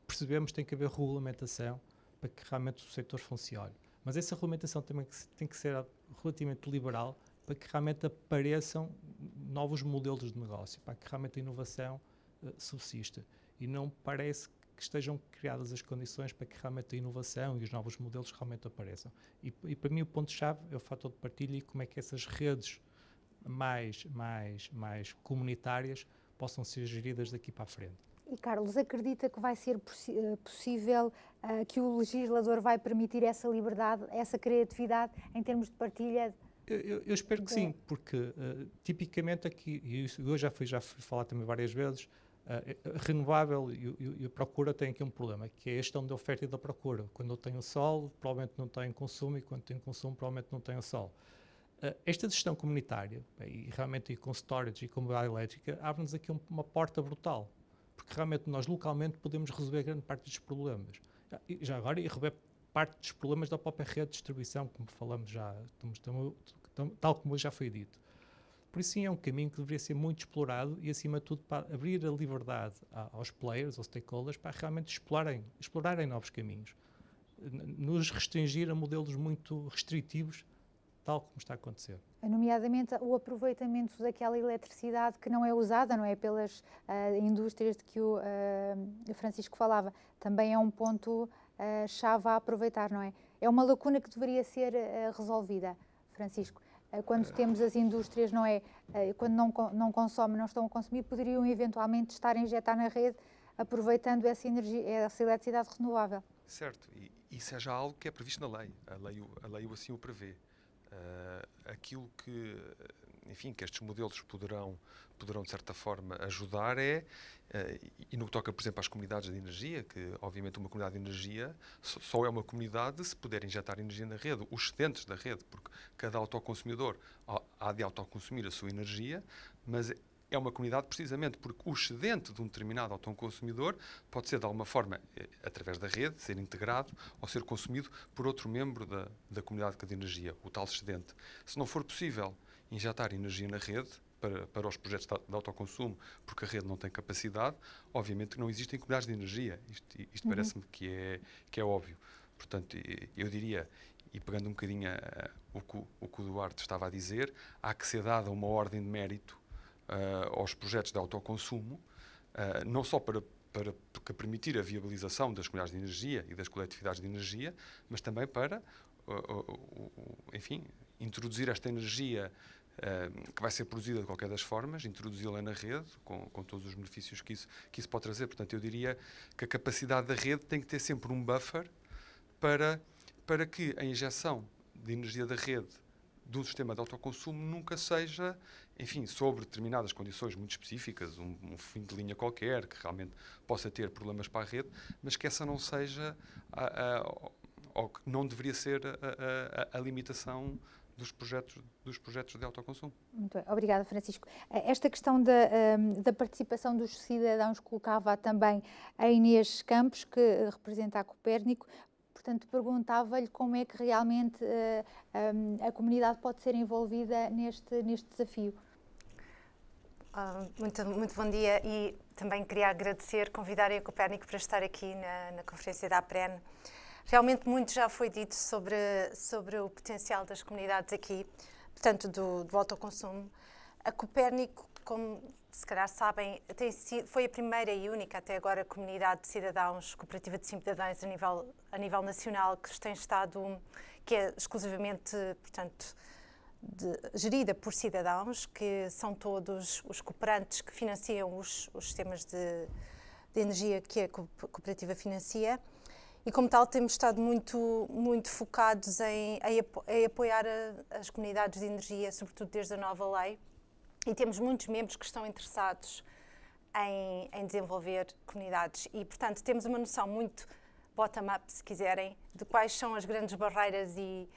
percebemos que tem que haver regulamentação para que realmente o setor funcione. Mas essa regulamentação também tem que ser relativamente liberal para que realmente apareçam novos modelos de negócio, para que realmente a inovação subsista. E não parece que estejam criadas as condições para que realmente a inovação e os novos modelos realmente apareçam. E para mim o ponto-chave é o fator de partilha e como é que essas redes mais comunitárias possam ser geridas daqui para a frente. E Carlos, acredita que vai ser possível, que o legislador vai permitir essa liberdade, essa criatividade em termos de partilha? Eu espero que sim, porque tipicamente aqui, e eu já fui falar também várias vezes, renovável e a procura tem aqui um problema, que é a gestão da oferta e da procura. Quando eu tenho sol, provavelmente não tenho consumo, e quando tenho consumo, provavelmente não tenho sol. Esta gestão comunitária, e realmente com storage e com mobile elétrica, abre-nos aqui uma porta brutal, porque realmente nós localmente podemos resolver grande parte dos problemas. E já agora, e resolver parte dos problemas da própria rede de distribuição, como falamos já, tal como já foi dito. Por isso sim, é um caminho que deveria ser muito explorado e, acima de tudo, para abrir a liberdade aos players, aos stakeholders, para realmente explorarem novos caminhos. Nos restringir a modelos muito restritivos, tal como está a acontecer. Nomeadamente o aproveitamento daquela eletricidade que não é usada, não é, pelas indústrias de que o Francisco falava. Também é um ponto chave a aproveitar, não é? É uma lacuna que deveria ser resolvida, Francisco. Quando temos as indústrias, não é? Quando não consomem, não estão a consumir, poderiam eventualmente estar a injetar na rede, aproveitando essa energia, essa eletricidade renovável. Certo, e isso é já algo que é previsto na lei. A lei assim o prevê. Aquilo que, enfim, que estes modelos poderão de certa forma ajudar e no que toca, por exemplo, às comunidades de energia, que obviamente uma comunidade de energia só é uma comunidade se puder injetar energia na rede, os excedentes da rede, porque cada autoconsumidor há de autoconsumir a sua energia, mas é uma comunidade precisamente porque o excedente de um determinado autoconsumidor pode ser de alguma forma, através da rede, ser integrado ou ser consumido por outro membro da comunidade de energia, o tal excedente. Se não for possível injetar energia na rede para os projetos de autoconsumo, porque a rede não tem capacidade, obviamente não existem comunidades de energia. Isto parece-me que é óbvio. Portanto, eu diria, e pegando um bocadinho o que o Duarte estava a dizer, há que ser dada uma ordem de mérito aos projetos de autoconsumo, não só para permitir a viabilização das comunidades de energia e das coletividades de energia, mas também para, enfim, introduzir esta energia que vai ser produzida de qualquer das formas, introduzi-la na rede, com todos os benefícios que isso pode trazer. Portanto, eu diria que a capacidade da rede tem que ter sempre um buffer para que a injeção de energia da rede de um sistema de autoconsumo nunca seja, enfim, sobre determinadas condições muito específicas, um fim de linha qualquer, que realmente possa ter problemas para a rede, mas que essa não seja, ou que não deveria ser a limitação dos projetos de autoconsumo. Muito bem, obrigada, Francisco. Esta questão da participação dos cidadãos colocava também a Inês Campos, que representa a Copérnico. Portanto, perguntava-lhe como é que realmente a comunidade pode ser envolvida neste desafio. Muito bom dia e também queria convidar a Copérnico para estar aqui na conferência da APREN. Realmente muito já foi dito sobre o potencial das comunidades aqui, portanto, do autoconsumo. A Copérnico, como se calhar sabem, foi a primeira e única até agora comunidade de cidadãos, cooperativa de cidadãos a nível nacional, que é exclusivamente, portanto, gerida por cidadãos, que são todos os cooperantes que financiam os sistemas de energia que a cooperativa financia. E, como tal, temos estado muito focados em apoiar as comunidades de energia, sobretudo desde a nova lei. E temos muitos membros que estão interessados em desenvolver comunidades. E, portanto, temos uma noção muito bottom-up, se quiserem, de quais são as grandes barreiras e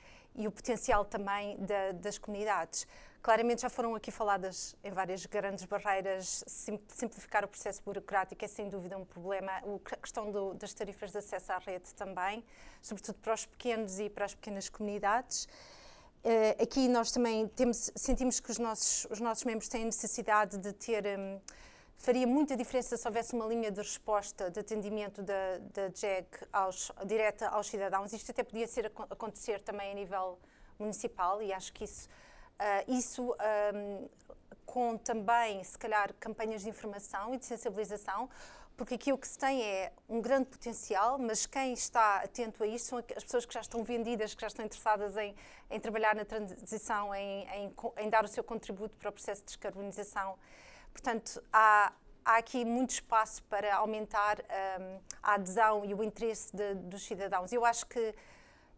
o potencial também das comunidades. Claramente já foram aqui faladas em várias grandes barreiras. Simplificar o processo burocrático é sem dúvida um problema. A questão das tarifas de acesso à rede também, sobretudo para os pequenos e para as pequenas comunidades. Aqui nós também sentimos que os nossos membros têm necessidade de ter... faria muita diferença se houvesse uma linha de resposta, de atendimento da JEG direta aos cidadãos. Isto até podia acontecer também a nível municipal, e acho que isso com também, se calhar, campanhas de informação e de sensibilização, porque aqui o que se tem é um grande potencial, mas quem está atento a isto são as pessoas que já estão vendidas, que já estão interessadas em trabalhar na transição, em dar o seu contributo para o processo de descarbonização. Portanto, há aqui muito espaço para aumentar a adesão e o interesse dos cidadãos. Eu acho que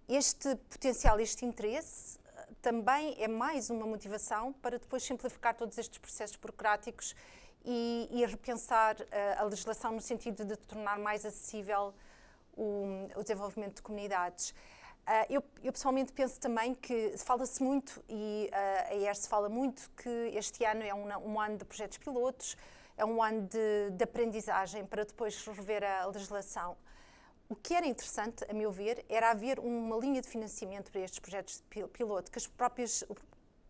este potencial, este interesse, também é mais uma motivação para depois simplificar todos estes processos burocráticos e repensar a legislação no sentido de tornar mais acessível o desenvolvimento de comunidades. Eu pessoalmente penso também que fala-se muito, e a ERSE fala muito, que este ano é um ano de projetos pilotos, é um ano de aprendizagem para depois rever a legislação. O que era interessante, a meu ver, era haver uma linha de financiamento para estes projetos de piloto, que os próprios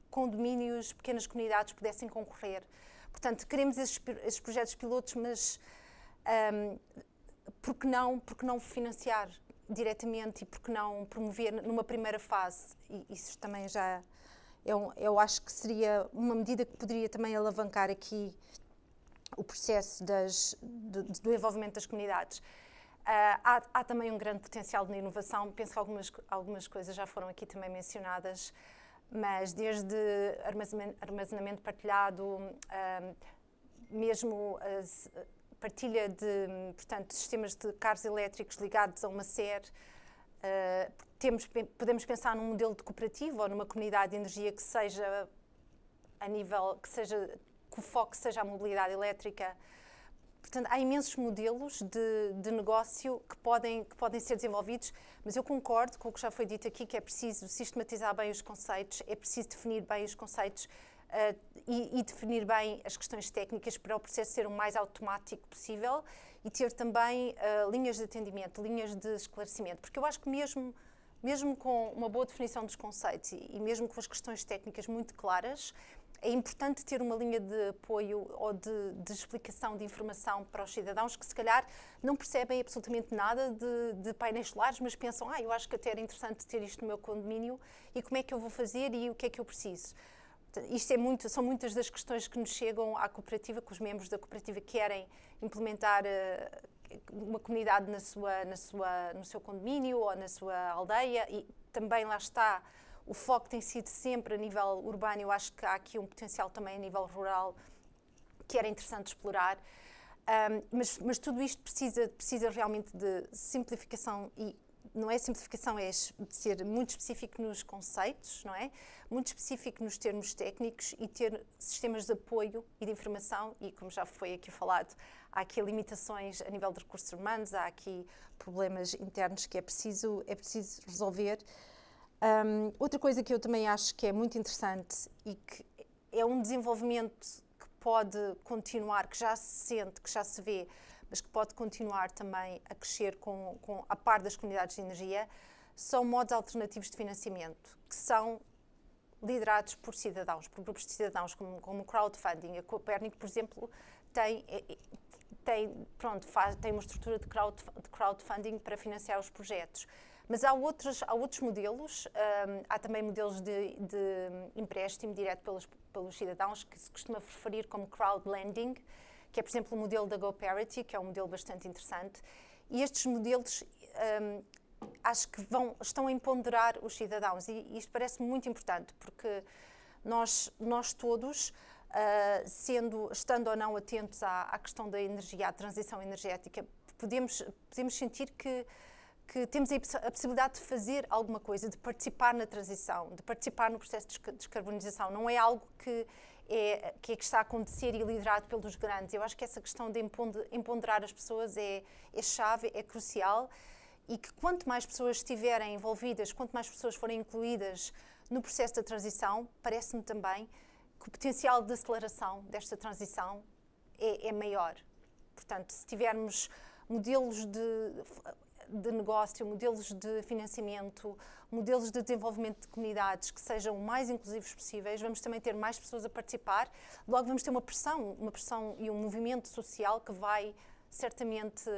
condomínios, pequenas comunidades pudessem concorrer. Portanto, queremos esses projetos pilotos, mas por que não financiar diretamente e por que não promover numa primeira fase? E isso também já, eu acho que seria uma medida que poderia também alavancar aqui o processo do envolvimento das comunidades. Há também um grande potencial de inovação. Penso que algumas coisas já foram aqui também mencionadas, mas desde armazenamento partilhado, mesmo partilha de, portanto, sistemas de carros elétricos ligados a uma SER. Podemos pensar num modelo de cooperativa ou numa comunidade de energia que seja que o foco seja a mobilidade elétrica. Portanto, há imensos modelos de negócio que podem ser desenvolvidos, mas eu concordo com o que já foi dito aqui, que é preciso sistematizar bem os conceitos, é preciso definir bem os conceitos e definir bem as questões técnicas para o processo ser o mais automático possível e ter também linhas de atendimento, linhas de esclarecimento, porque eu acho que mesmo com uma boa definição dos conceitos e mesmo com as questões técnicas muito claras, é importante ter uma linha de apoio ou de explicação, de informação para os cidadãos que se calhar não percebem absolutamente nada de painéis solares, mas pensam, eu acho que até era interessante ter isto no meu condomínio e como é que eu vou fazer e o que é que eu preciso. Isto são muitas das questões que nos chegam à cooperativa, que os membros da cooperativa querem implementar uma comunidade no seu condomínio ou na sua aldeia, e também lá está. O foco tem sido sempre a nível urbano. Eu acho que há aqui um potencial também a nível rural que era interessante explorar. Mas tudo isto precisa realmente de simplificação, e não é simplificação, é de ser muito específico nos conceitos, não é? Muito específico nos termos técnicos e ter sistemas de apoio e de informação, e como já foi aqui falado, há aqui limitações a nível de recursos humanos, há aqui problemas internos que é preciso resolver. Outra coisa que eu também acho que é muito interessante e que é um desenvolvimento que pode continuar, que já se sente, que já se vê, mas que pode continuar também a crescer a par das comunidades de energia, são modos alternativos de financiamento, que são liderados por cidadãos, por grupos de cidadãos, como o crowdfunding. A Copérnico, por exemplo, tem uma estrutura de crowdfunding para financiar os projetos. Mas há outros modelos, há também modelos de empréstimo direto pelos cidadãos, que se costuma referir como crowdlending, que é, por exemplo, o modelo da GoParity, que é um modelo bastante interessante. E estes modelos acho que estão a empoderar os cidadãos, e isto parece-me muito importante, porque nós todos, estando ou não atentos à questão da energia, à transição energética, podemos sentir que temos a possibilidade de fazer alguma coisa, de participar na transição, de participar no processo de descarbonização. Não é algo que está a acontecer e liderado pelos grandes. Eu acho que essa questão de empoderar as pessoas é chave, é crucial, e que quanto mais pessoas estiverem envolvidas, quanto mais pessoas forem incluídas no processo da transição, parece-me também que o potencial de aceleração desta transição é maior. Portanto, se tivermos modelos de negócio, modelos de financiamento, modelos de desenvolvimento de comunidades que sejam o mais inclusivos possíveis, vamos também ter mais pessoas a participar. Logo vamos ter uma pressão e um movimento social que vai certamente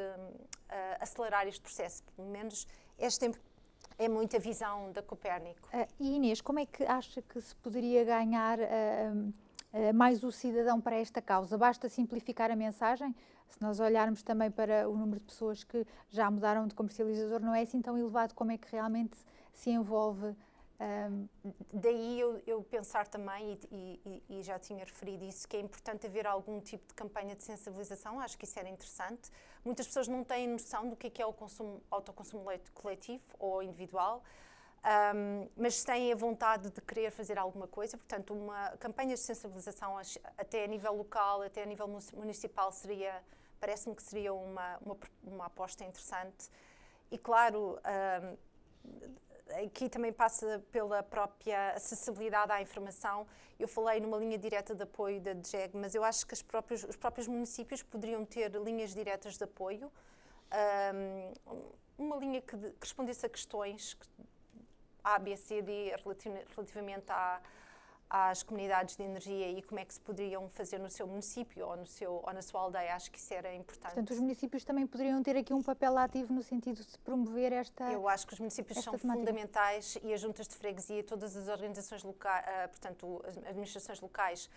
acelerar este processo. Pelo menos esta é muita visão da Copérnico. E Inês, como é que acha que se poderia ganhar mais o cidadão para esta causa? Basta simplificar a mensagem? Se nós olharmos também para o número de pessoas que já mudaram de comercializador, não é assim tão elevado. Como é que realmente se envolve? Daí eu pensar também, e já tinha referido isso, que é importante haver algum tipo de campanha de sensibilização. Acho que isso era interessante. Muitas pessoas não têm noção do que é o autoconsumo coletivo ou individual, mas têm a vontade de querer fazer alguma coisa. Portanto, uma campanha de sensibilização até a nível local, até a nível municipal, parece-me que seria uma aposta interessante. E claro, aqui também passa pela própria acessibilidade à informação. Eu falei numa linha direta de apoio da DGEG, mas eu acho que os próprios municípios poderiam ter linhas diretas de apoio, uma linha que respondesse a questões A, B, C, D relativamente às comunidades de energia e como é que se poderiam fazer no seu município ou na sua aldeia. Acho que isso era importante. Portanto, os municípios também poderiam ter aqui um papel ativo no sentido de promover esta... Eu acho que os municípios são fundamentais, e as juntas de freguesia, todas as organizações locais, portanto, as administrações locais,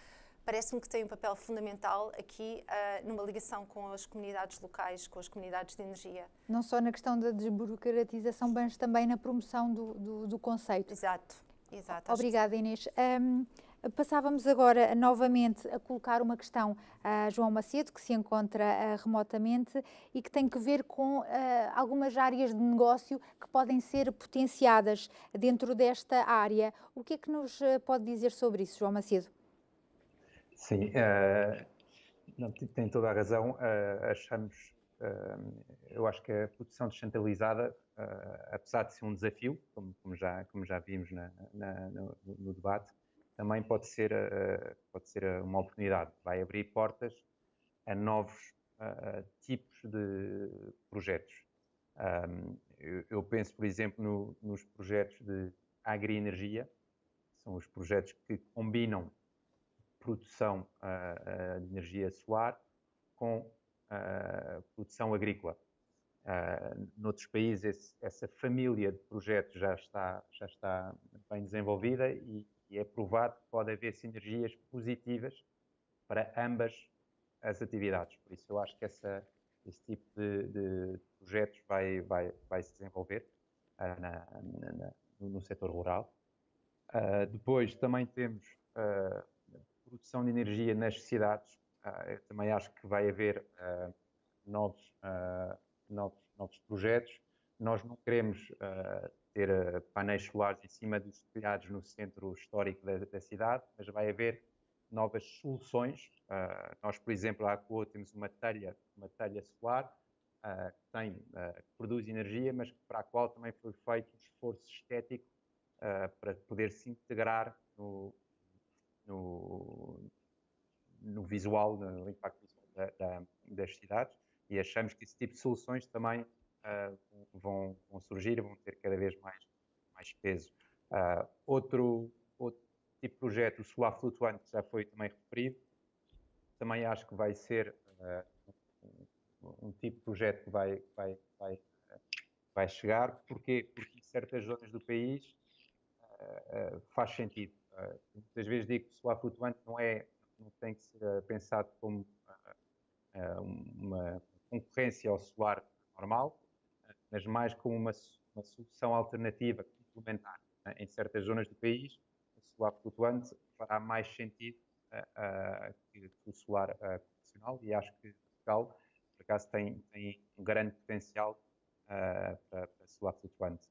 parece-me que têm um papel fundamental aqui numa ligação com as comunidades locais, com as comunidades de energia. Não só na questão da desburocratização, mas também na promoção do conceito. Exato. Obrigada, Inês. Passávamos agora novamente a colocar uma questão a João Macedo, que se encontra remotamente e que tem que ver com algumas áreas de negócio que podem ser potenciadas dentro desta área. O que é que nos pode dizer sobre isso, João Macedo? Sim, tem toda a razão. Eu acho que a produção descentralizada, apesar de ser um desafio, como já vimos no debate, também pode ser uma oportunidade. Vai abrir portas a novos tipos de projetos. Eu penso, por exemplo, nos projetos de agrienergia, são os projetos que combinam produção de energia solar com produção agrícola. Noutros países essa família de projetos já está bem desenvolvida e é provado que pode haver sinergias positivas para ambas as atividades. Por isso eu acho que esse tipo de projetos vai se desenvolver no setor rural. Depois também temos produção de energia nas cidades. Eu também acho que vai haver novos projetos. Nós não queremos ter painéis solares em cima dos telhados no centro histórico da cidade, mas vai haver novas soluções. Nós, por exemplo, à Acoa temos uma telha solar que produz energia, mas para a qual também foi feito um esforço estético para poder se integrar no visual, no impacto visual das cidades, e achamos que esse tipo de soluções também vão surgir, vão ter cada vez mais peso. Outro tipo de projeto, o solar flutuante, que já foi também referido, também acho que vai ser tipo de projeto que vai chegar. Porquê? Porque em certas zonas do país faz sentido. Muitas vezes digo que o solar flutuante não tem que ser pensado como uma concorrência ao solar normal, mas mais como uma solução alternativa, complementar. Em certas zonas do país, o solar flutuante fará mais sentido que o solar convencional, e acho que Portugal, por acaso, tem um grande potencial para solar flutuante.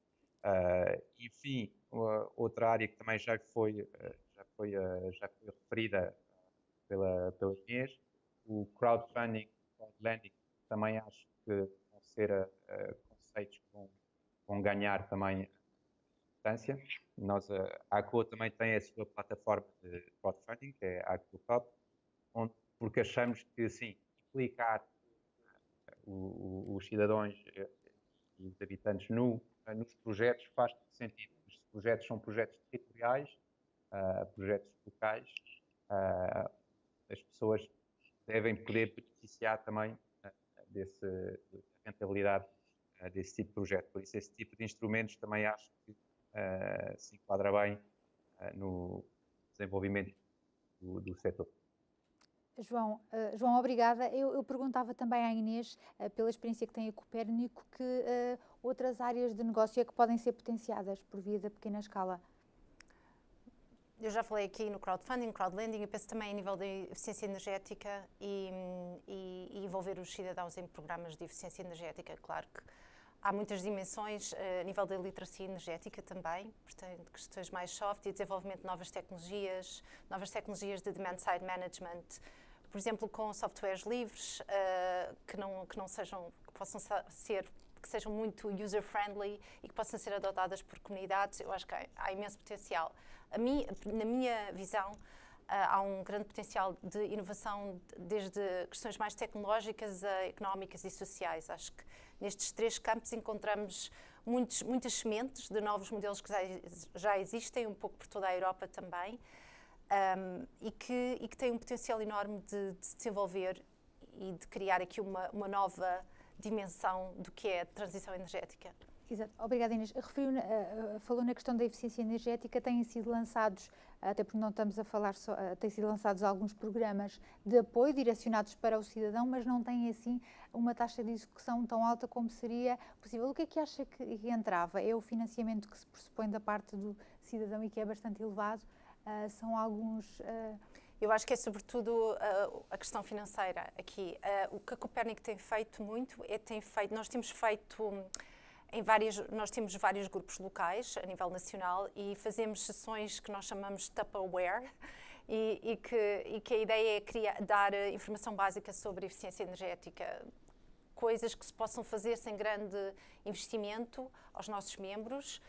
Enfim, outra área que também já foi referida pela Inês, o crowdfunding, crowdlending, também acho que vão ser conceitos que vão ganhar também importância. A ACO também tem a sua plataforma de crowdfunding, que é a ACO, porque achamos que, sim, implicar os cidadãos e os habitantes nos projetos faz todo sentido. Os projetos são projetos territoriais, projetos locais. As pessoas devem poder beneficiar também da rentabilidade desse tipo de projeto. Por isso, esse tipo de instrumentos também acho que se enquadra bem no desenvolvimento do setor. João, obrigada. Eu perguntava também à Inês, pela experiência que tem a Copérnico, que outras áreas de negócio é que podem ser potenciadas por via da pequena escala? Eu já falei aqui no crowdfunding, crowdlending, eu penso também a nível da eficiência energética e envolver os cidadãos em programas de eficiência energética. Claro que há muitas dimensões a nível da literacia energética também, portanto, questões mais soft e desenvolvimento de novas tecnologias de demand-side management, por exemplo, com softwares livres que sejam muito user-friendly e que possam ser adotadas por comunidades. Eu acho que há imenso potencial. Na minha visão, há um grande potencial de inovação desde questões mais tecnológicas a económicas e sociais. Acho que nestes três campos encontramos muitas sementes de novos modelos que já existem, um pouco por toda a Europa também, e que têm um potencial enorme de se desenvolver e de criar aqui uma nova dimensão do que é a transição energética. Exato. Obrigada, Inês. Falou na questão da eficiência energética, têm sido lançados, até porque não estamos a falar só, têm sido lançados alguns programas de apoio direcionados para o cidadão, mas não têm assim uma taxa de execução tão alta como seria possível. O que é que acha que entrava? É o financiamento que se pressupõe da parte do cidadão e que é bastante elevado? São alguns... Eu acho que é sobretudo a questão financeira aqui. O que a Copérnico tem feito muito nós temos feito... nós temos vários grupos locais a nível nacional e fazemos sessões que nós chamamos de Tupperware e que a ideia é dar informação básica sobre eficiência energética, coisas que se possam fazer sem grande investimento aos nossos membros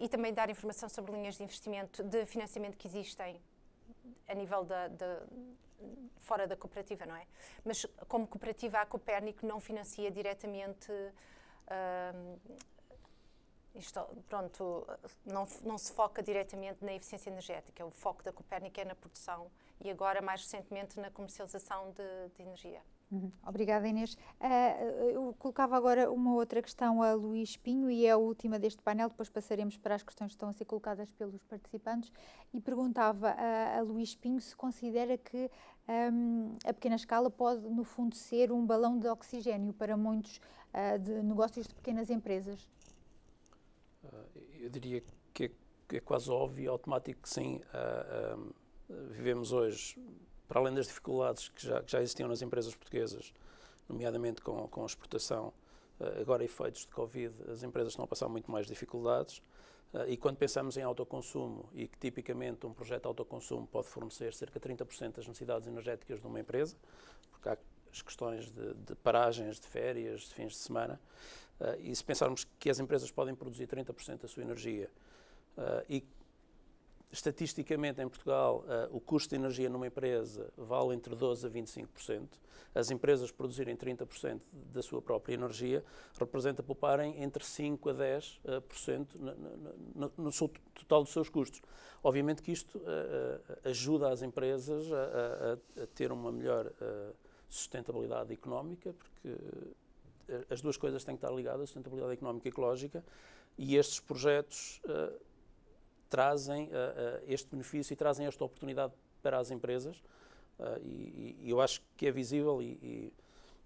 e também dar informação sobre linhas de investimento, de financiamento que existem a nível fora da cooperativa, não é? Mas como cooperativa, a Copérnico não financia diretamente... não se foca diretamente na eficiência energética. O foco da Copérnico é na produção e agora, mais recentemente, na comercialização de energia. Obrigada, Inês. Eu colocava agora uma outra questão a Luís Pinho e é a última deste painel, depois passaremos para as questões que estão a ser colocadas pelos participantes e perguntava a Luís Pinho se considera que a pequena escala pode, no fundo, ser um balão de oxigénio para muitos de negócios de pequenas empresas. Eu diria que é quase óbvio e automático que sim. Vivemos hoje, para além das dificuldades que já existiam nas empresas portuguesas, nomeadamente com a exportação, agora efeitos de Covid, as empresas estão a passar muito mais dificuldades e quando pensamos em autoconsumo e que tipicamente um projeto de autoconsumo pode fornecer cerca de 30% das necessidades energéticas de uma empresa, porque há as questões de paragens, de férias, de fins de semana, e se pensarmos que as empresas podem produzir 30% da sua energia e estatisticamente, em Portugal, o custo de energia numa empresa vale entre 12% a 25%. As empresas produzirem 30% da sua própria energia representa pouparem entre 5% a 10% no total dos seus custos. Obviamente que isto ajuda as empresas a ter uma melhor sustentabilidade económica, porque as duas coisas têm que estar ligadas, sustentabilidade económica e ecológica, e estes projetos trazem este benefício e trazem esta oportunidade para as empresas, e eu acho que é visível e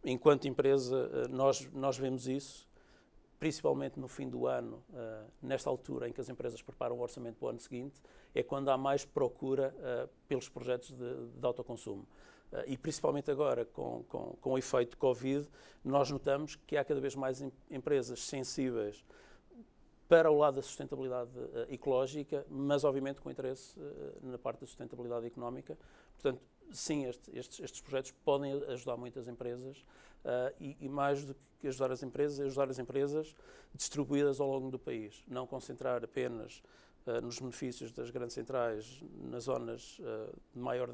enquanto empresa nós vemos isso, principalmente no fim do ano, nesta altura em que as empresas preparam o orçamento para o ano seguinte, é quando há mais procura pelos projetos de autoconsumo. E principalmente agora, com o efeito Covid, nós notamos que há cada vez mais empresas sensíveis para o lado da sustentabilidade ecológica, mas obviamente com interesse na parte da sustentabilidade económica. Portanto, sim, estes projetos podem ajudar muitas empresas e mais do que ajudar as empresas distribuídas ao longo do país. Não concentrar apenas nos benefícios das grandes centrais, nas zonas de maior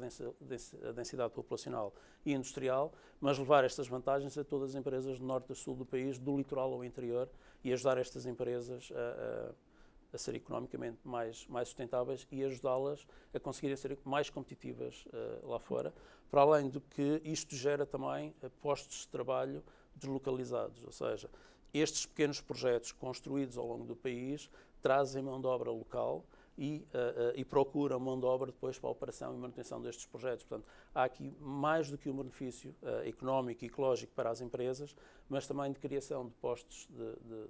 densidade populacional e industrial, mas levar estas vantagens a todas as empresas do norte a sul do país, do litoral ao interior, e ajudar estas empresas a ser economicamente mais sustentáveis e ajudá-las a conseguirem ser mais competitivas lá fora, para além do que isto gera também postos de trabalho deslocalizados, ou seja, estes pequenos projetos construídos ao longo do país trazem mão de obra local e procuram mão de obra depois para a operação e manutenção destes projetos. Portanto, há aqui mais do que um benefício económico e ecológico para as empresas, mas também de criação de postos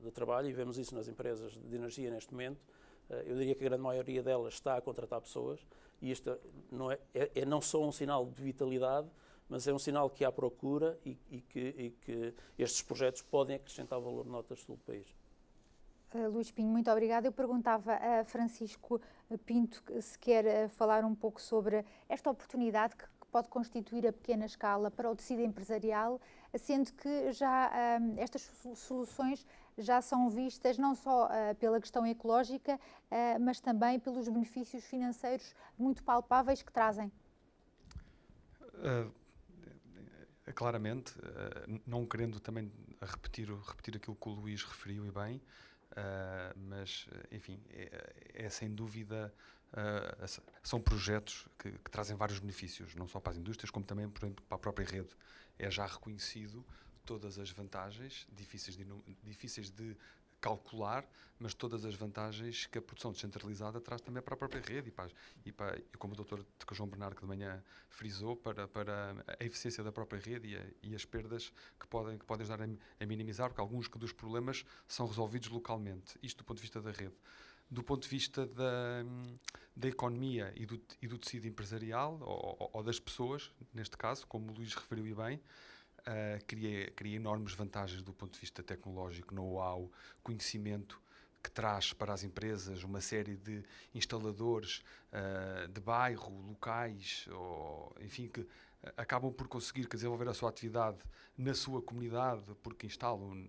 de trabalho, e vemos isso nas empresas de energia neste momento. Eu diria que a grande maioria delas está a contratar pessoas, e isto é não só um sinal de vitalidade, mas é um sinal que há procura e que estes projetos podem acrescentar valor no norte e sul do país. Luís Pinho, muito obrigada. Eu perguntava a Francisco Pinto se quer falar um pouco sobre esta oportunidade que pode constituir a pequena escala para o tecido empresarial, sendo que já estas soluções já são vistas não só pela questão ecológica, mas também pelos benefícios financeiros muito palpáveis que trazem. Claramente, não querendo também repetir aquilo que o Luís referiu e bem, mas, enfim, é sem dúvida, são projetos que trazem vários benefícios, não só para as indústrias, como também, por exemplo, para a própria rede. É já reconhecido todas as vantagens, difíceis de calcular, mas todas as vantagens que a produção descentralizada traz também para a própria rede e como o Dr. João Bernardo de manhã frisou, para a eficiência da própria rede e as perdas que podem ajudar a minimizar, porque alguns dos problemas são resolvidos localmente. Isto do ponto de vista da rede. Do ponto de vista da economia e do tecido empresarial, ou das pessoas, neste caso, como o Luís referiu e bem, cria enormes vantagens do ponto de vista tecnológico, know-how, conhecimento que traz para as empresas uma série de instaladores de bairro, locais, enfim, que acabam por conseguir desenvolver a sua atividade na sua comunidade, porque instalam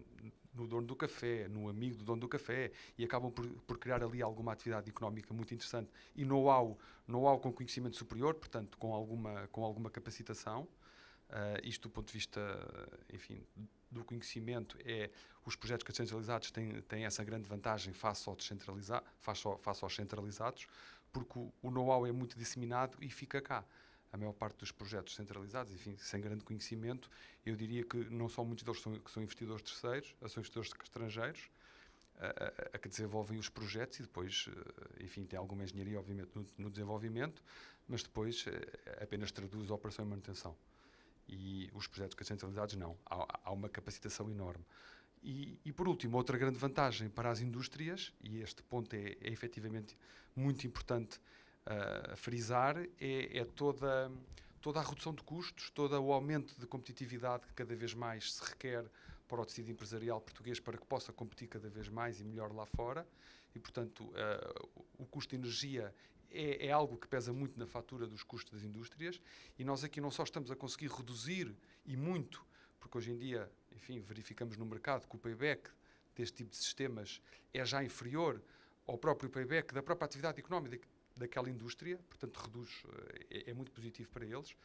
no dono do café, no amigo do dono do café, e acabam por criar ali alguma atividade económica muito interessante e know-how com conhecimento superior, portanto, com alguma capacitação. Isto do ponto de vista, enfim, do conhecimento, os projetos descentralizados têm essa grande vantagem face aos centralizados, porque o know-how é muito disseminado e fica cá. A maior parte dos projetos centralizados, enfim, sem grande conhecimento, eu diria que não são muitos deles que são investidores terceiros, são investidores estrangeiros, que desenvolvem os projetos e depois, enfim, tem alguma engenharia, obviamente, no desenvolvimento, mas depois apenas traduz a operação e manutenção. E os projetos descentralizados não. Há uma capacitação enorme. E por último, outra grande vantagem para as indústrias, e este ponto é efetivamente muito importante frisar, é toda a redução de custos, todo o aumento de competitividade que cada vez mais se requer para o tecido empresarial português para que possa competir cada vez mais e melhor lá fora. E, portanto, o custo de energia é algo que pesa muito na fatura dos custos das indústrias, e nós aqui não só estamos a conseguir reduzir, e muito, porque hoje em dia, enfim, verificamos no mercado que o payback deste tipo de sistemas é já inferior ao próprio payback da própria atividade económica daquela indústria, portanto reduz, é muito positivo para eles,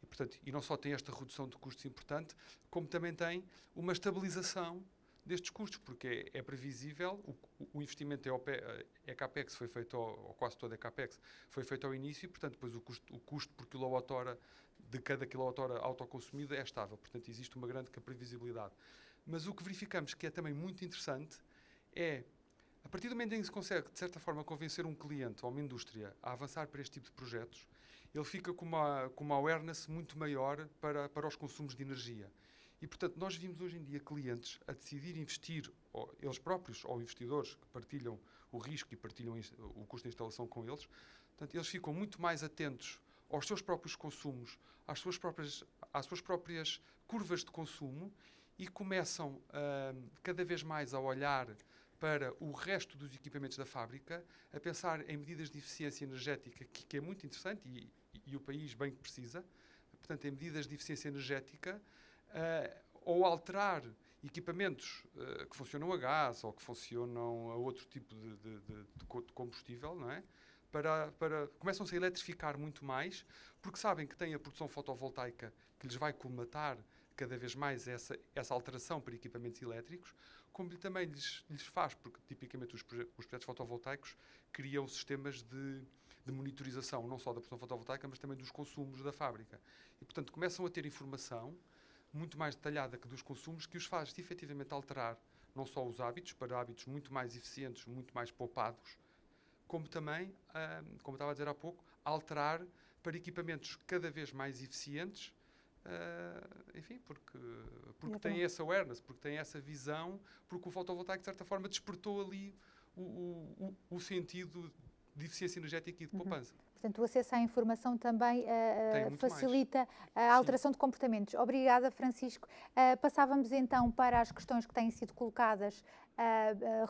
e, portanto, e não só tem esta redução de custos importante, como também tem uma estabilização destes custos, porque é previsível, o investimento é CAPEX, foi feito, ou quase todo é CAPEX, foi feito ao início, e, portanto, depois o custo por quilowatt-hora de cada quilowatt-hora autoconsumido é estável. Portanto, existe uma grande previsibilidade. Mas o que verificamos que é também muito interessante é, a partir do momento em que se consegue, de certa forma, convencer um cliente ou uma indústria a avançar para este tipo de projetos, ele fica com uma awareness muito maior para os consumos de energia. E, portanto, nós vimos hoje em dia clientes a decidir investir, ou eles próprios, ou investidores que partilham o risco e partilham o custo de instalação com eles. Portanto, eles ficam muito mais atentos aos seus próprios consumos, às suas próprias curvas de consumo e começam cada vez mais a olhar para o resto dos equipamentos da fábrica, a pensar em medidas de eficiência energética, que é muito interessante e o país bem que precisa. Portanto, em medidas de eficiência energética, ou alterar equipamentos que funcionam a gás ou que funcionam a outro tipo de combustível, não é? Começam-se a eletrificar muito mais, porque sabem que têm a produção fotovoltaica que lhes vai colmatar cada vez mais essa alteração para equipamentos elétricos, como também lhes faz, porque tipicamente os projetos fotovoltaicos criam sistemas de monitorização, não só da produção fotovoltaica, mas também dos consumos da fábrica. E, portanto, começam a ter informação muito mais detalhada que dos consumos, que os faz efetivamente alterar não só os hábitos, para hábitos muito mais eficientes, muito mais poupados, como também, como estava a dizer há pouco, alterar para equipamentos cada vez mais eficientes, enfim, porque têm essa awareness, porque têm essa visão, porque o fotovoltaico, de certa forma, despertou ali o sentido de eficiência energética e de poupança. Portanto, o acesso à informação também facilita a alteração de comportamentos. Obrigada, Francisco. Passávamos então para as questões que têm sido colocadas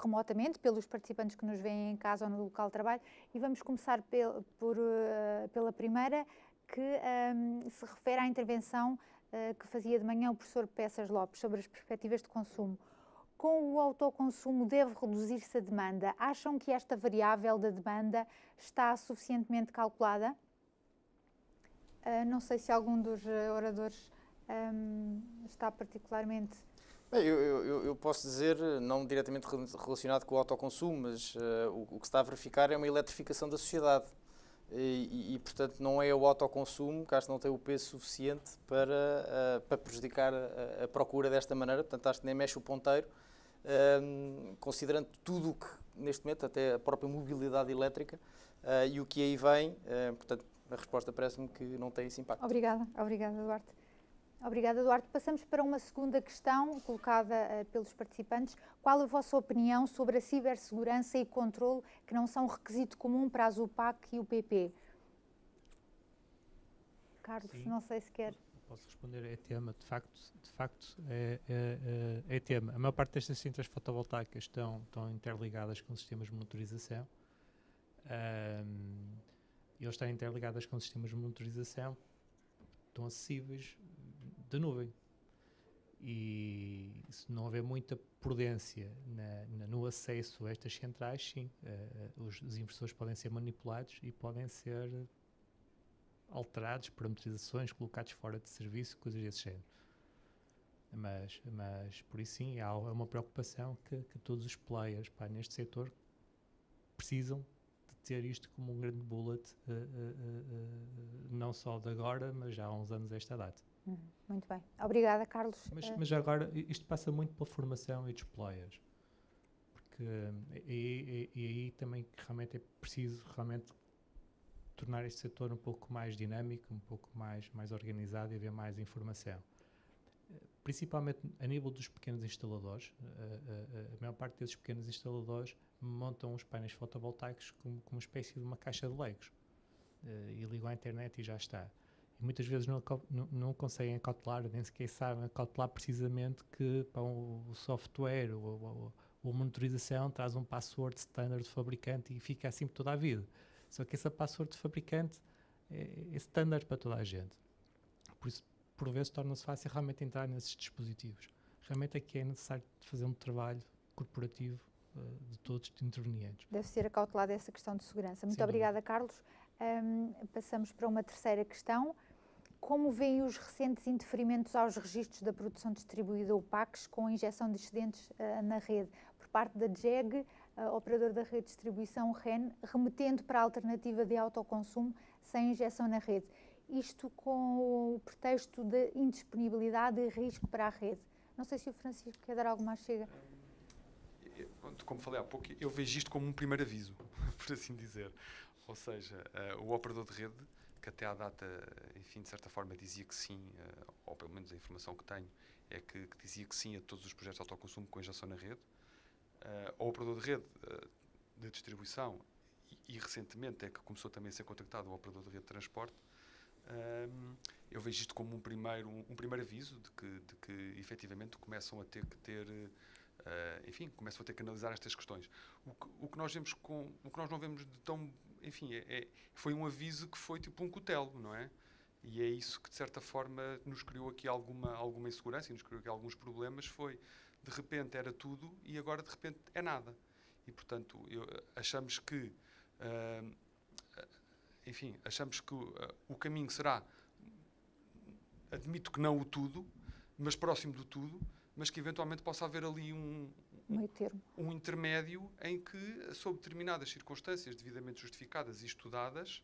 remotamente pelos participantes que nos veem em casa ou no local de trabalho, e vamos começar pela primeira, que se refere à intervenção que fazia de manhã o professor Peças Lopes sobre as perspectivas de consumo. Com o autoconsumo deve reduzir-se a demanda. Acham que esta variável da demanda está suficientemente calculada? Não sei se algum dos oradores está particularmente... Bem, eu posso dizer, não diretamente relacionado com o autoconsumo, mas o que se está a verificar é uma eletrificação da sociedade. E, portanto, não é o autoconsumo, que acho que não tem o peso suficiente para prejudicar a procura desta maneira. Portanto, acho que nem mexe o ponteiro, considerando tudo o que, neste momento, até a própria mobilidade elétrica e o que aí vem. Portanto, a resposta parece-me que não tem esse impacto. Obrigada, Duarte. Obrigada, Duarte. Passamos para uma segunda questão colocada pelos participantes. Qual a vossa opinião sobre a cibersegurança e controle que não são requisito comum para as UPAC e o PP? Carlos, sim, não sei se quer. Posso responder, é tema, de facto é tema. A maior parte destas centrais fotovoltaicas estão interligadas com sistemas de monitorização. Eles estão interligadas com sistemas de monitorização, estão acessíveis da nuvem. E se não houver muita prudência no acesso a estas centrais, sim, os inversores podem ser manipulados e podem ser alterados, parametrizações, colocados fora de serviço, coisas desse género. Mas por isso sim, há uma preocupação que todos os players neste setor precisam de ter isto como um grande bullet, não só de agora, mas já há uns anos esta data. Muito bem. Obrigada, Carlos. Mas já agora, isto passa muito pela formação e dos players. Porque e aí também realmente é preciso tornar este setor um pouco mais dinâmico, um pouco mais organizado e haver mais informação. Principalmente a nível dos pequenos instaladores, a maior parte desses pequenos instaladores montam os painéis fotovoltaicos como uma espécie de uma caixa de legos e ligam à internet e já está. E muitas vezes não conseguem cautelar, nem sequer sabem cautelar precisamente que o software ou a monitorização traz um password standard de fabricante e fica assim por toda a vida. Só que essa password de fabricante é standard para toda a gente. Por isso, por vezes, torna-se fácil realmente entrar nesses dispositivos. Realmente aqui é necessário fazer um trabalho corporativo de todos os intervenientes. Deve ser acautelada essa questão de segurança. Muito obrigada, Carlos. Passamos para uma terceira questão. Como veem os recentes indeferimentos aos registros da produção distribuída UPACs com a injeção de excedentes na rede por parte da GEG, operador da rede de distribuição REN, remetendo para a alternativa de autoconsumo sem injeção na rede? isto com o pretexto de indisponibilidade e risco para a rede. Não sei se o Francisco quer dar alguma chega. Como falei há pouco, eu vejo isto como um primeiro aviso, por assim dizer. Ou seja, o operador de rede, que até à data, enfim, de certa forma dizia que sim, ou pelo menos a informação que tenho, é que dizia que sim a todos os projetos de autoconsumo com injeção na rede. O operador de rede de distribuição, e recentemente é que começou também a ser contactado o operador de rede de transporte, eu vejo isto como um primeiro aviso de que efetivamente começam a ter que ter, enfim, começam a ter que analisar estas questões. O que nós não vemos de tão, enfim, foi um aviso que foi tipo um cutelo, não é? E é isso que de certa forma nos criou aqui alguma insegurança e nos criou aqui alguns problemas. Foi, de repente era tudo e agora de repente é nada. E portanto achamos que enfim, achamos que o caminho será, admito que não o tudo, mas próximo do tudo, mas que eventualmente possa haver ali um intermédio em que, sob determinadas circunstâncias devidamente justificadas e estudadas,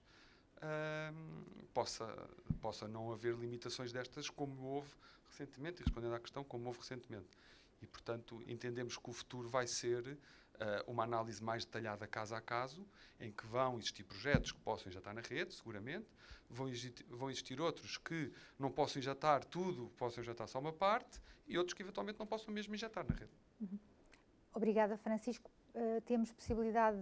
possa não haver limitações destas como houve recentemente, e respondendo à questão, como houve recentemente. E, portanto, entendemos que o futuro vai ser uma análise mais detalhada caso a caso, em que vão existir projetos que possam já estar na rede, seguramente, vão existir outros que não possam injetar tudo, possam injetar só uma parte, e outros que eventualmente não possam mesmo injetar na rede. Obrigada, Francisco. Temos possibilidade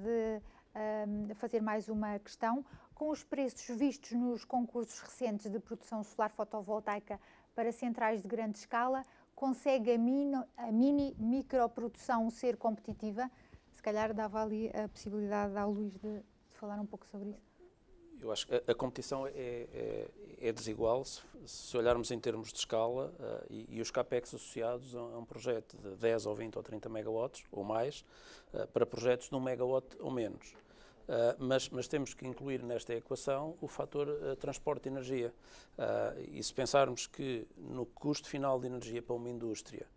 de fazer mais uma questão. Com os preços vistos nos concursos recentes de produção solar fotovoltaica para centrais de grande escala, consegue a microprodução ser competitiva? Se calhar dava ali a possibilidade ao Luís de falar um pouco sobre isso. Eu acho que a competição é desigual se olharmos em termos de escala e os capex associados a um projeto de 10 ou 20 ou 30 megawatts ou mais para projetos de 1 megawatt ou menos. Mas temos que incluir nesta equação o fator transporte de energia. E se pensarmos que no custo final de energia para uma indústria,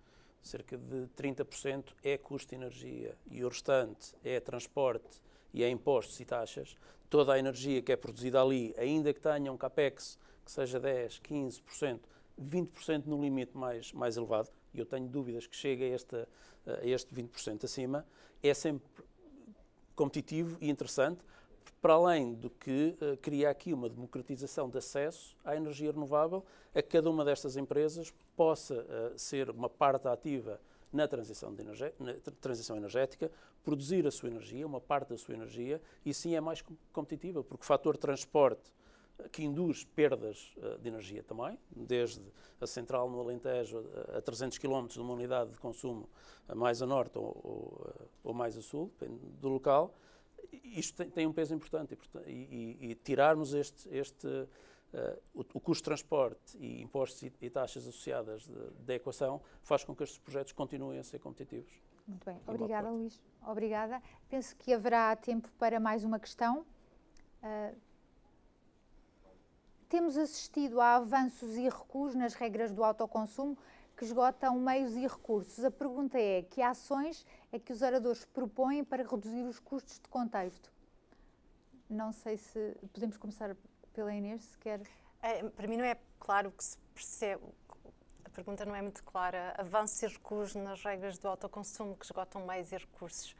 cerca de 30% é custo de energia e o restante é transporte e é impostos e taxas, toda a energia que é produzida ali, ainda que tenha um capex que seja 10%, 15%, 20% no limite mais elevado, e eu tenho dúvidas que chegue a este 20% acima, é sempre competitivo e interessante, para além do que cria aqui uma democratização de acesso à energia renovável, a que cada uma destas empresas possa ser uma parte ativa na transição energética, produzir a sua energia, uma parte da sua energia, e sim é mais competitiva, porque o fator transporte que induz perdas de energia também, desde a central no Alentejo a 300 km de uma unidade de consumo mais a norte ou mais a sul, depende do local, isto tem um peso importante e tirarmos o custo de transporte e impostos e taxas associadas da equação faz com que estes projetos continuem a ser competitivos. Muito bem. Obrigada, Luís. Obrigada. Penso que haverá tempo para mais uma questão. Temos assistido a avanços e recuos nas regras do autoconsumo que esgotam meios e recursos. A pergunta é: que ações é que os oradores propõem para reduzir os custos de contexto? Não sei se podemos começar pela Inês, se quer. Para mim não é claro o que se percebe. A pergunta não é muito clara. Avanços e recuos nas regras do autoconsumo que esgotam meios e recursos.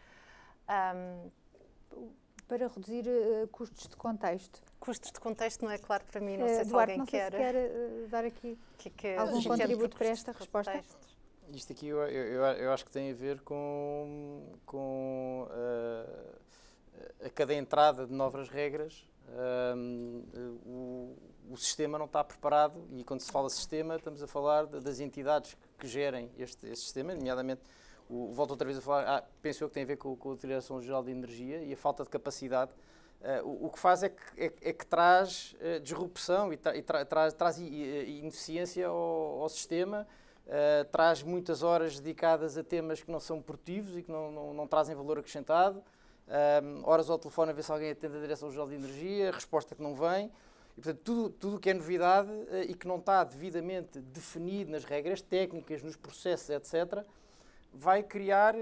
Para reduzir custos de contexto. Custos de contexto não é claro para mim, não sei se Duarte, alguém não sei quer... se quer dar aqui algum contributo para esta resposta. Isto aqui eu acho que tem a ver com a cada entrada de novas regras. O sistema não está preparado, e quando se fala sistema estamos a falar das entidades que gerem este sistema, nomeadamente, volto outra vez a falar, penso eu que tem a ver com a Direção-Geral de Energia e a falta de capacidade. O que faz é que traz disrupção e traz ineficiência ao sistema, traz muitas horas dedicadas a temas que não são produtivos e que não trazem valor acrescentado, horas ao telefone a ver se alguém atende a Direção-Geral de Energia, a resposta que não vem. E, portanto, tudo que é novidade e que não está devidamente definido nas regras técnicas, nos processos, etc., vai criar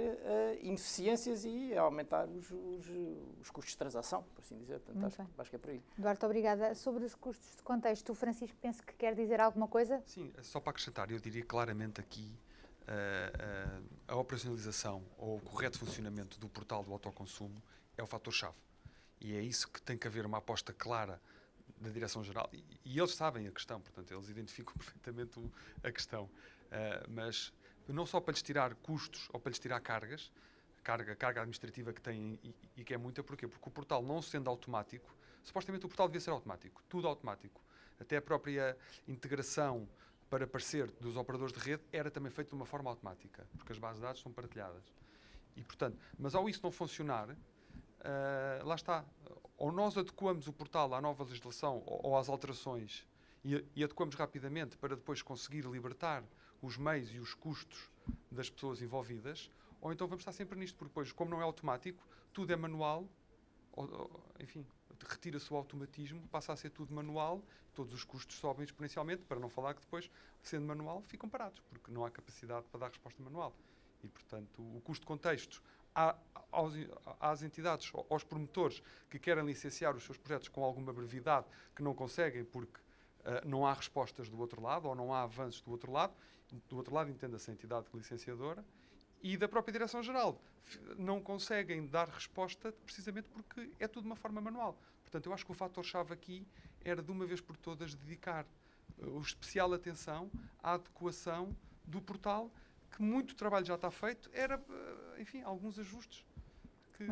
ineficiências e aumentar os custos de transação, por assim dizer. Portanto, acho que é por aí. Eduardo, obrigada. Sobre os custos de contexto, o Francisco penso que quer dizer alguma coisa? Sim, só para acrescentar, eu diria claramente aqui a operacionalização ou o correto funcionamento do portal do autoconsumo é o fator-chave. E é isso que tem que haver uma aposta clara da Direção-Geral. E eles sabem a questão, portanto, eles identificam perfeitamente a questão. Mas não só para lhes tirar custos ou para lhes tirar cargas, carga administrativa que têm e que é muita, porquê? Porque o portal não sendo automático, supostamente o portal devia ser automático, tudo automático. Até a própria integração para aparecer dos operadores de rede era também feita de uma forma automática, porque as bases de dados são partilhadas. E, portanto, mas ao isso não funcionar, lá está, ou nós adequamos o portal à nova legislação ou às alterações e adequamos rapidamente para depois conseguir libertar os meios e os custos das pessoas envolvidas, ou então vamos estar sempre nisto, porque depois, como não é automático, tudo é manual, enfim, retira-se o automatismo, passa a ser tudo manual, todos os custos sobem exponencialmente, para não falar que depois, sendo manual, ficam parados, porque não há capacidade para dar resposta manual. E, portanto, o custo de contextos às entidades, aos promotores que querem licenciar os seus projetos com alguma brevidade, que não conseguem porque não há respostas do outro lado, ou não há avanços do outro lado entenda-se a entidade licenciadora, e da própria Direção-Geral. Não conseguem dar resposta precisamente porque é tudo de uma forma manual. Portanto, eu acho que o fator-chave aqui era, de uma vez por todas, dedicar especial atenção à adequação do portal, que muito trabalho já está feito, era, enfim, alguns ajustes que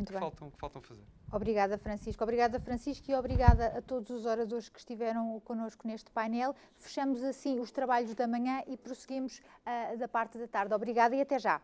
faltam fazer. Obrigada, Francisco. Obrigada, Francisco, e obrigada a todos os oradores que estiveram connosco neste painel. Fechamos assim os trabalhos da manhã e prosseguimos da parte da tarde. Obrigada e até já.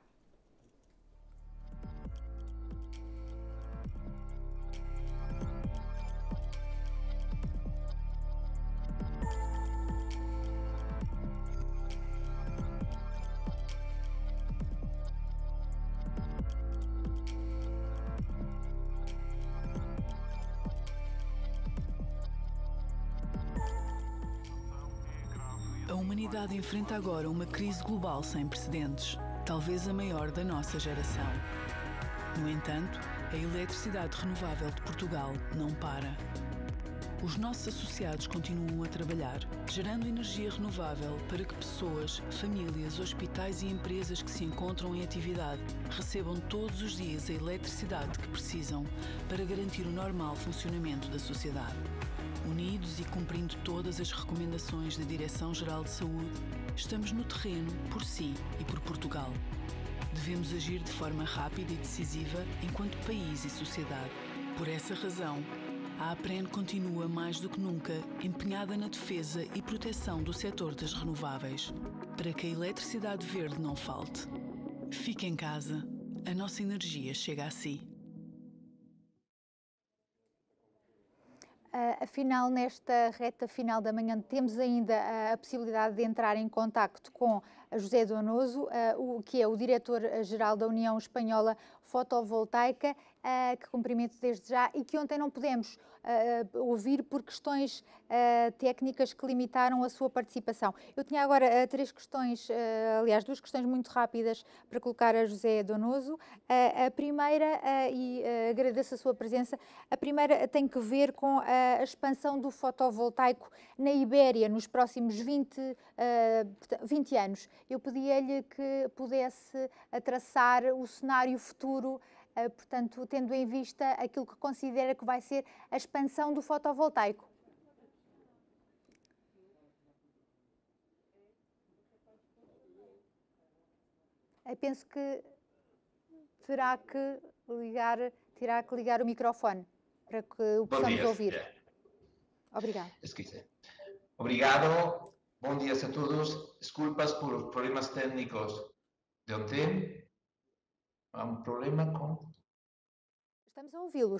A humanidade enfrenta agora uma crise global sem precedentes, talvez a maior da nossa geração. No entanto, a eletricidade renovável de Portugal não para. Os nossos associados continuam a trabalhar, gerando energia renovável para que pessoas, famílias, hospitais e empresas que se encontram em atividade recebam todos os dias a eletricidade que precisam para garantir o normal funcionamento da sociedade. Unidos e cumprindo todas as recomendações da Direção-Geral de Saúde, estamos no terreno por si e por Portugal. Devemos agir de forma rápida e decisiva enquanto país e sociedade. Por essa razão, a APREN continua mais do que nunca empenhada na defesa e proteção do setor das renováveis, para que a eletricidade verde não falte. Fique em casa, a nossa energia chega a si. Afinal, nesta reta final da manhã, temos ainda a possibilidade de entrar em contacto com José Donoso, que é o diretor-geral da União Espanhola Fotovoltaica, que cumprimento desde já e que ontem não pudemos ouvir por questões técnicas que limitaram a sua participação. Eu tinha agora três questões, aliás, duas questões muito rápidas para colocar a José Donoso. A primeira, e agradeço a sua presença, a primeira tem que ver com a expansão do fotovoltaico na Ibéria nos próximos 20 anos. Eu pedia-lhe que pudesse traçar o cenário futuro, portanto, tendo em vista aquilo que considera que vai ser a expansão do fotovoltaico. Eu penso que terá que ligar o microfone para que o possamos ouvir. Obrigada. Obrigado. Bom dia a todos. Desculpas por os problemas técnicos de ontem. Há um problema com... Estamos a ouvi-lo.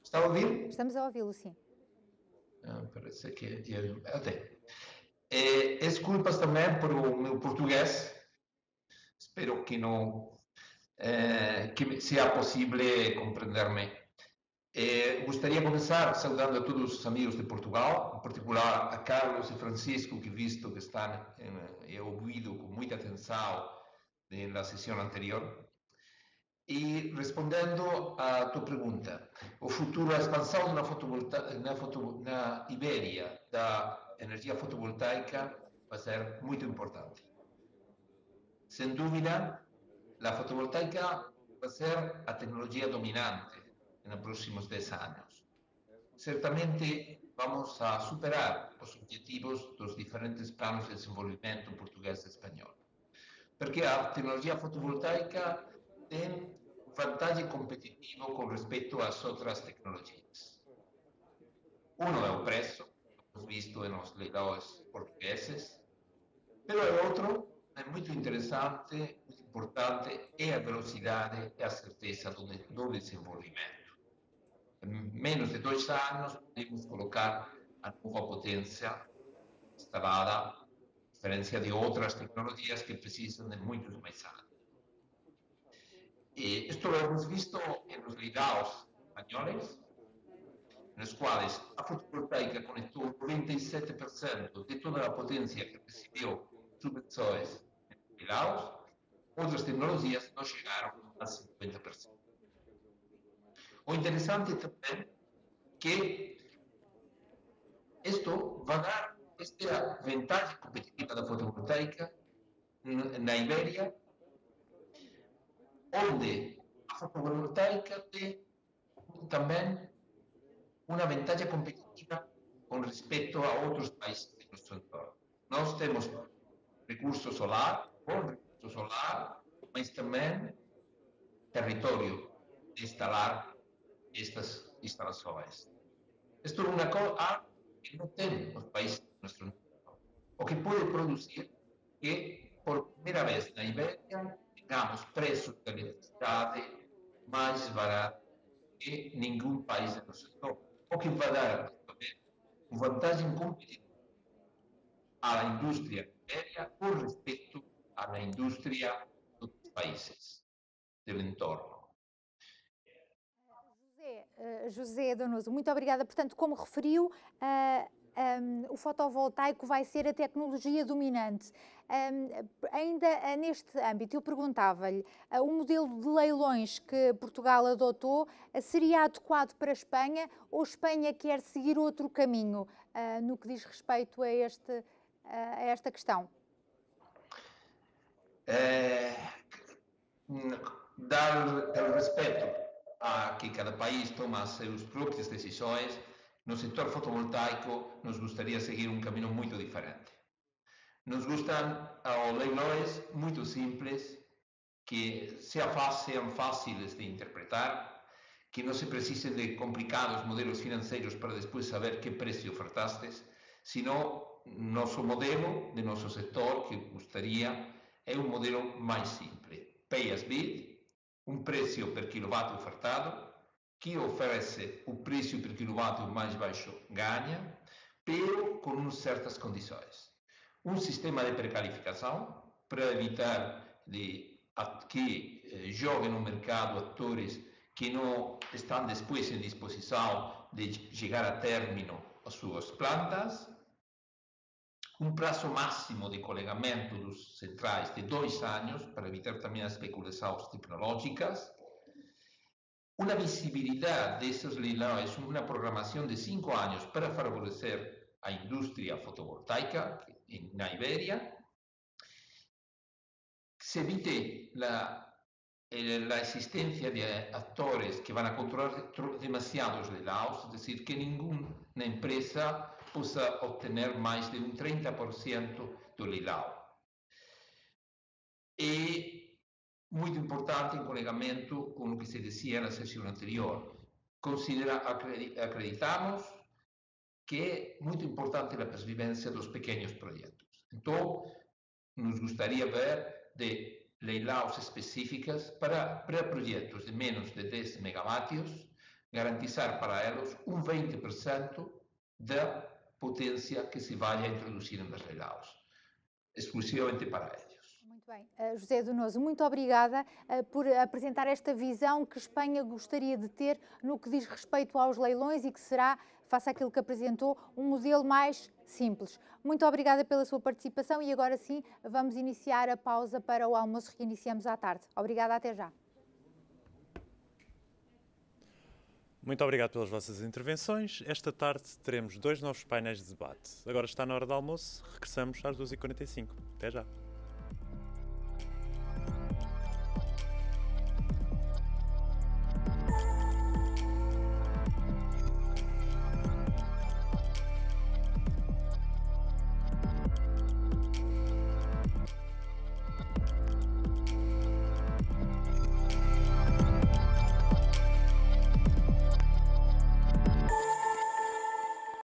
Está a ouvir? Estamos a ouvi-lo, sim. Parece que... Ok. Desculpas também por o meu português. Espero que não... que seja possível compreender-me. Gostaria de começar saudando a todos os amigos de Portugal, em particular a Carlos e Francisco, que visto que estão ouvido com muita atenção na sessão anterior. E respondendo à tua pergunta, o futuro, a expansão na Ibéria da energia fotovoltaica vai ser muito importante. Sem dúvida, a fotovoltaica vai ser a tecnologia dominante nos próximos 10 anos. Certamente vamos a superar os objetivos dos diferentes planos de desenvolvimento português e espanhol. Porque a tecnologia fotovoltaica tem vantagem competitiva com respeito às outras tecnologias. Um é o preço, hemos visto nos leilões portugueses, mas o outro é muito interessante, muito importante, é a velocidade e a certeza do desenvolvimento. Em menos de 2 anos, podemos colocar a nova potência instalada, a diferença de outras tecnologias que precisam de muitos mais anos. Isto lo hemos visto en los ligados españoles, en los cuales la fotovoltaica conectó el 97% de toda la potencia que recibió subvenciones en los ligados. Otras tecnologías no llegaron al 50%. Lo interesante también que esto va a dar esta ventaja competitiva de la fotovoltaica en la Iberia, onde a fotovoltaica tem também uma vantagem competitiva com respeito a outros países do nosso entorno. Nós temos recurso solar, bom recurso solar, mas também território de instalar estas instalações. Isto é uma coisa que não tem os países do nosso entorno. O que pode produzir que, por primeira vez na Ibéria, tengamos preços de eletricidade mais baratos que nenhum país do nosso entorno. O que vai dar uma vantagem competitiva à indústria ibérica com respeito à indústria dos países do entorno. José Donoso, muito obrigada. Portanto, como referiu, o fotovoltaico vai ser a tecnologia dominante. Ainda neste âmbito, eu perguntava-lhe, o modelo de leilões que Portugal adotou seria adequado para a Espanha ou Espanha quer seguir outro caminho no que diz respeito a esta questão? Dar o respeito a que cada país toma as suas próprias decisões. No setor fotovoltaico, nos gostaria seguir um caminho muito diferente. Nos gustan leilões muito simples, que sejam fáceis de interpretar, que não se precisem de complicados modelos financeiros para depois saber que preço ofertastes, sino nosso modelo de nosso setor, que gostaria, é um modelo mais simples. Pay as bid, um preço per quilowatt ofertado, que oferece o preço por quilowatt mais baixo ganha, pero com certas condições. Um sistema de precarificação para evitar que joguem no mercado atores que não estão depois em disposição de chegar a término as suas plantas. Um prazo máximo de colegamento dos centrais de 2 anos para evitar também as especulações tecnológicas. Una visibilidad de esos leilões, una programación de 5 años para favorecer a industria fotovoltaica en Iberia. Se evite la existencia de actores que van a controlar demasiados leilões, es decir, que ninguna empresa possa obtener más de un 30% do leilão. Muito importante em colegamento com o que se dizia na sessão anterior. Acreditamos que é muito importante a sobrevivência dos pequenos projetos. Então, nos gostaria de ver de leilões específicas para projetos de menos de 10 megawatts, garantizar para eles um 20% da potência que se vai a introduzir nos leilões, exclusivamente para eles. Bem, José Donoso, muito obrigada por apresentar esta visão que Espanha gostaria de ter no que diz respeito aos leilões e que será, face àquilo que apresentou, um modelo mais simples. Muito obrigada pela sua participação e agora sim vamos iniciar a pausa para o almoço que iniciamos à tarde. Obrigada, até já. Muito obrigado pelas vossas intervenções. Esta tarde teremos 2 novos painéis de debate. Agora está na hora do almoço, regressamos às 2h45. Até já.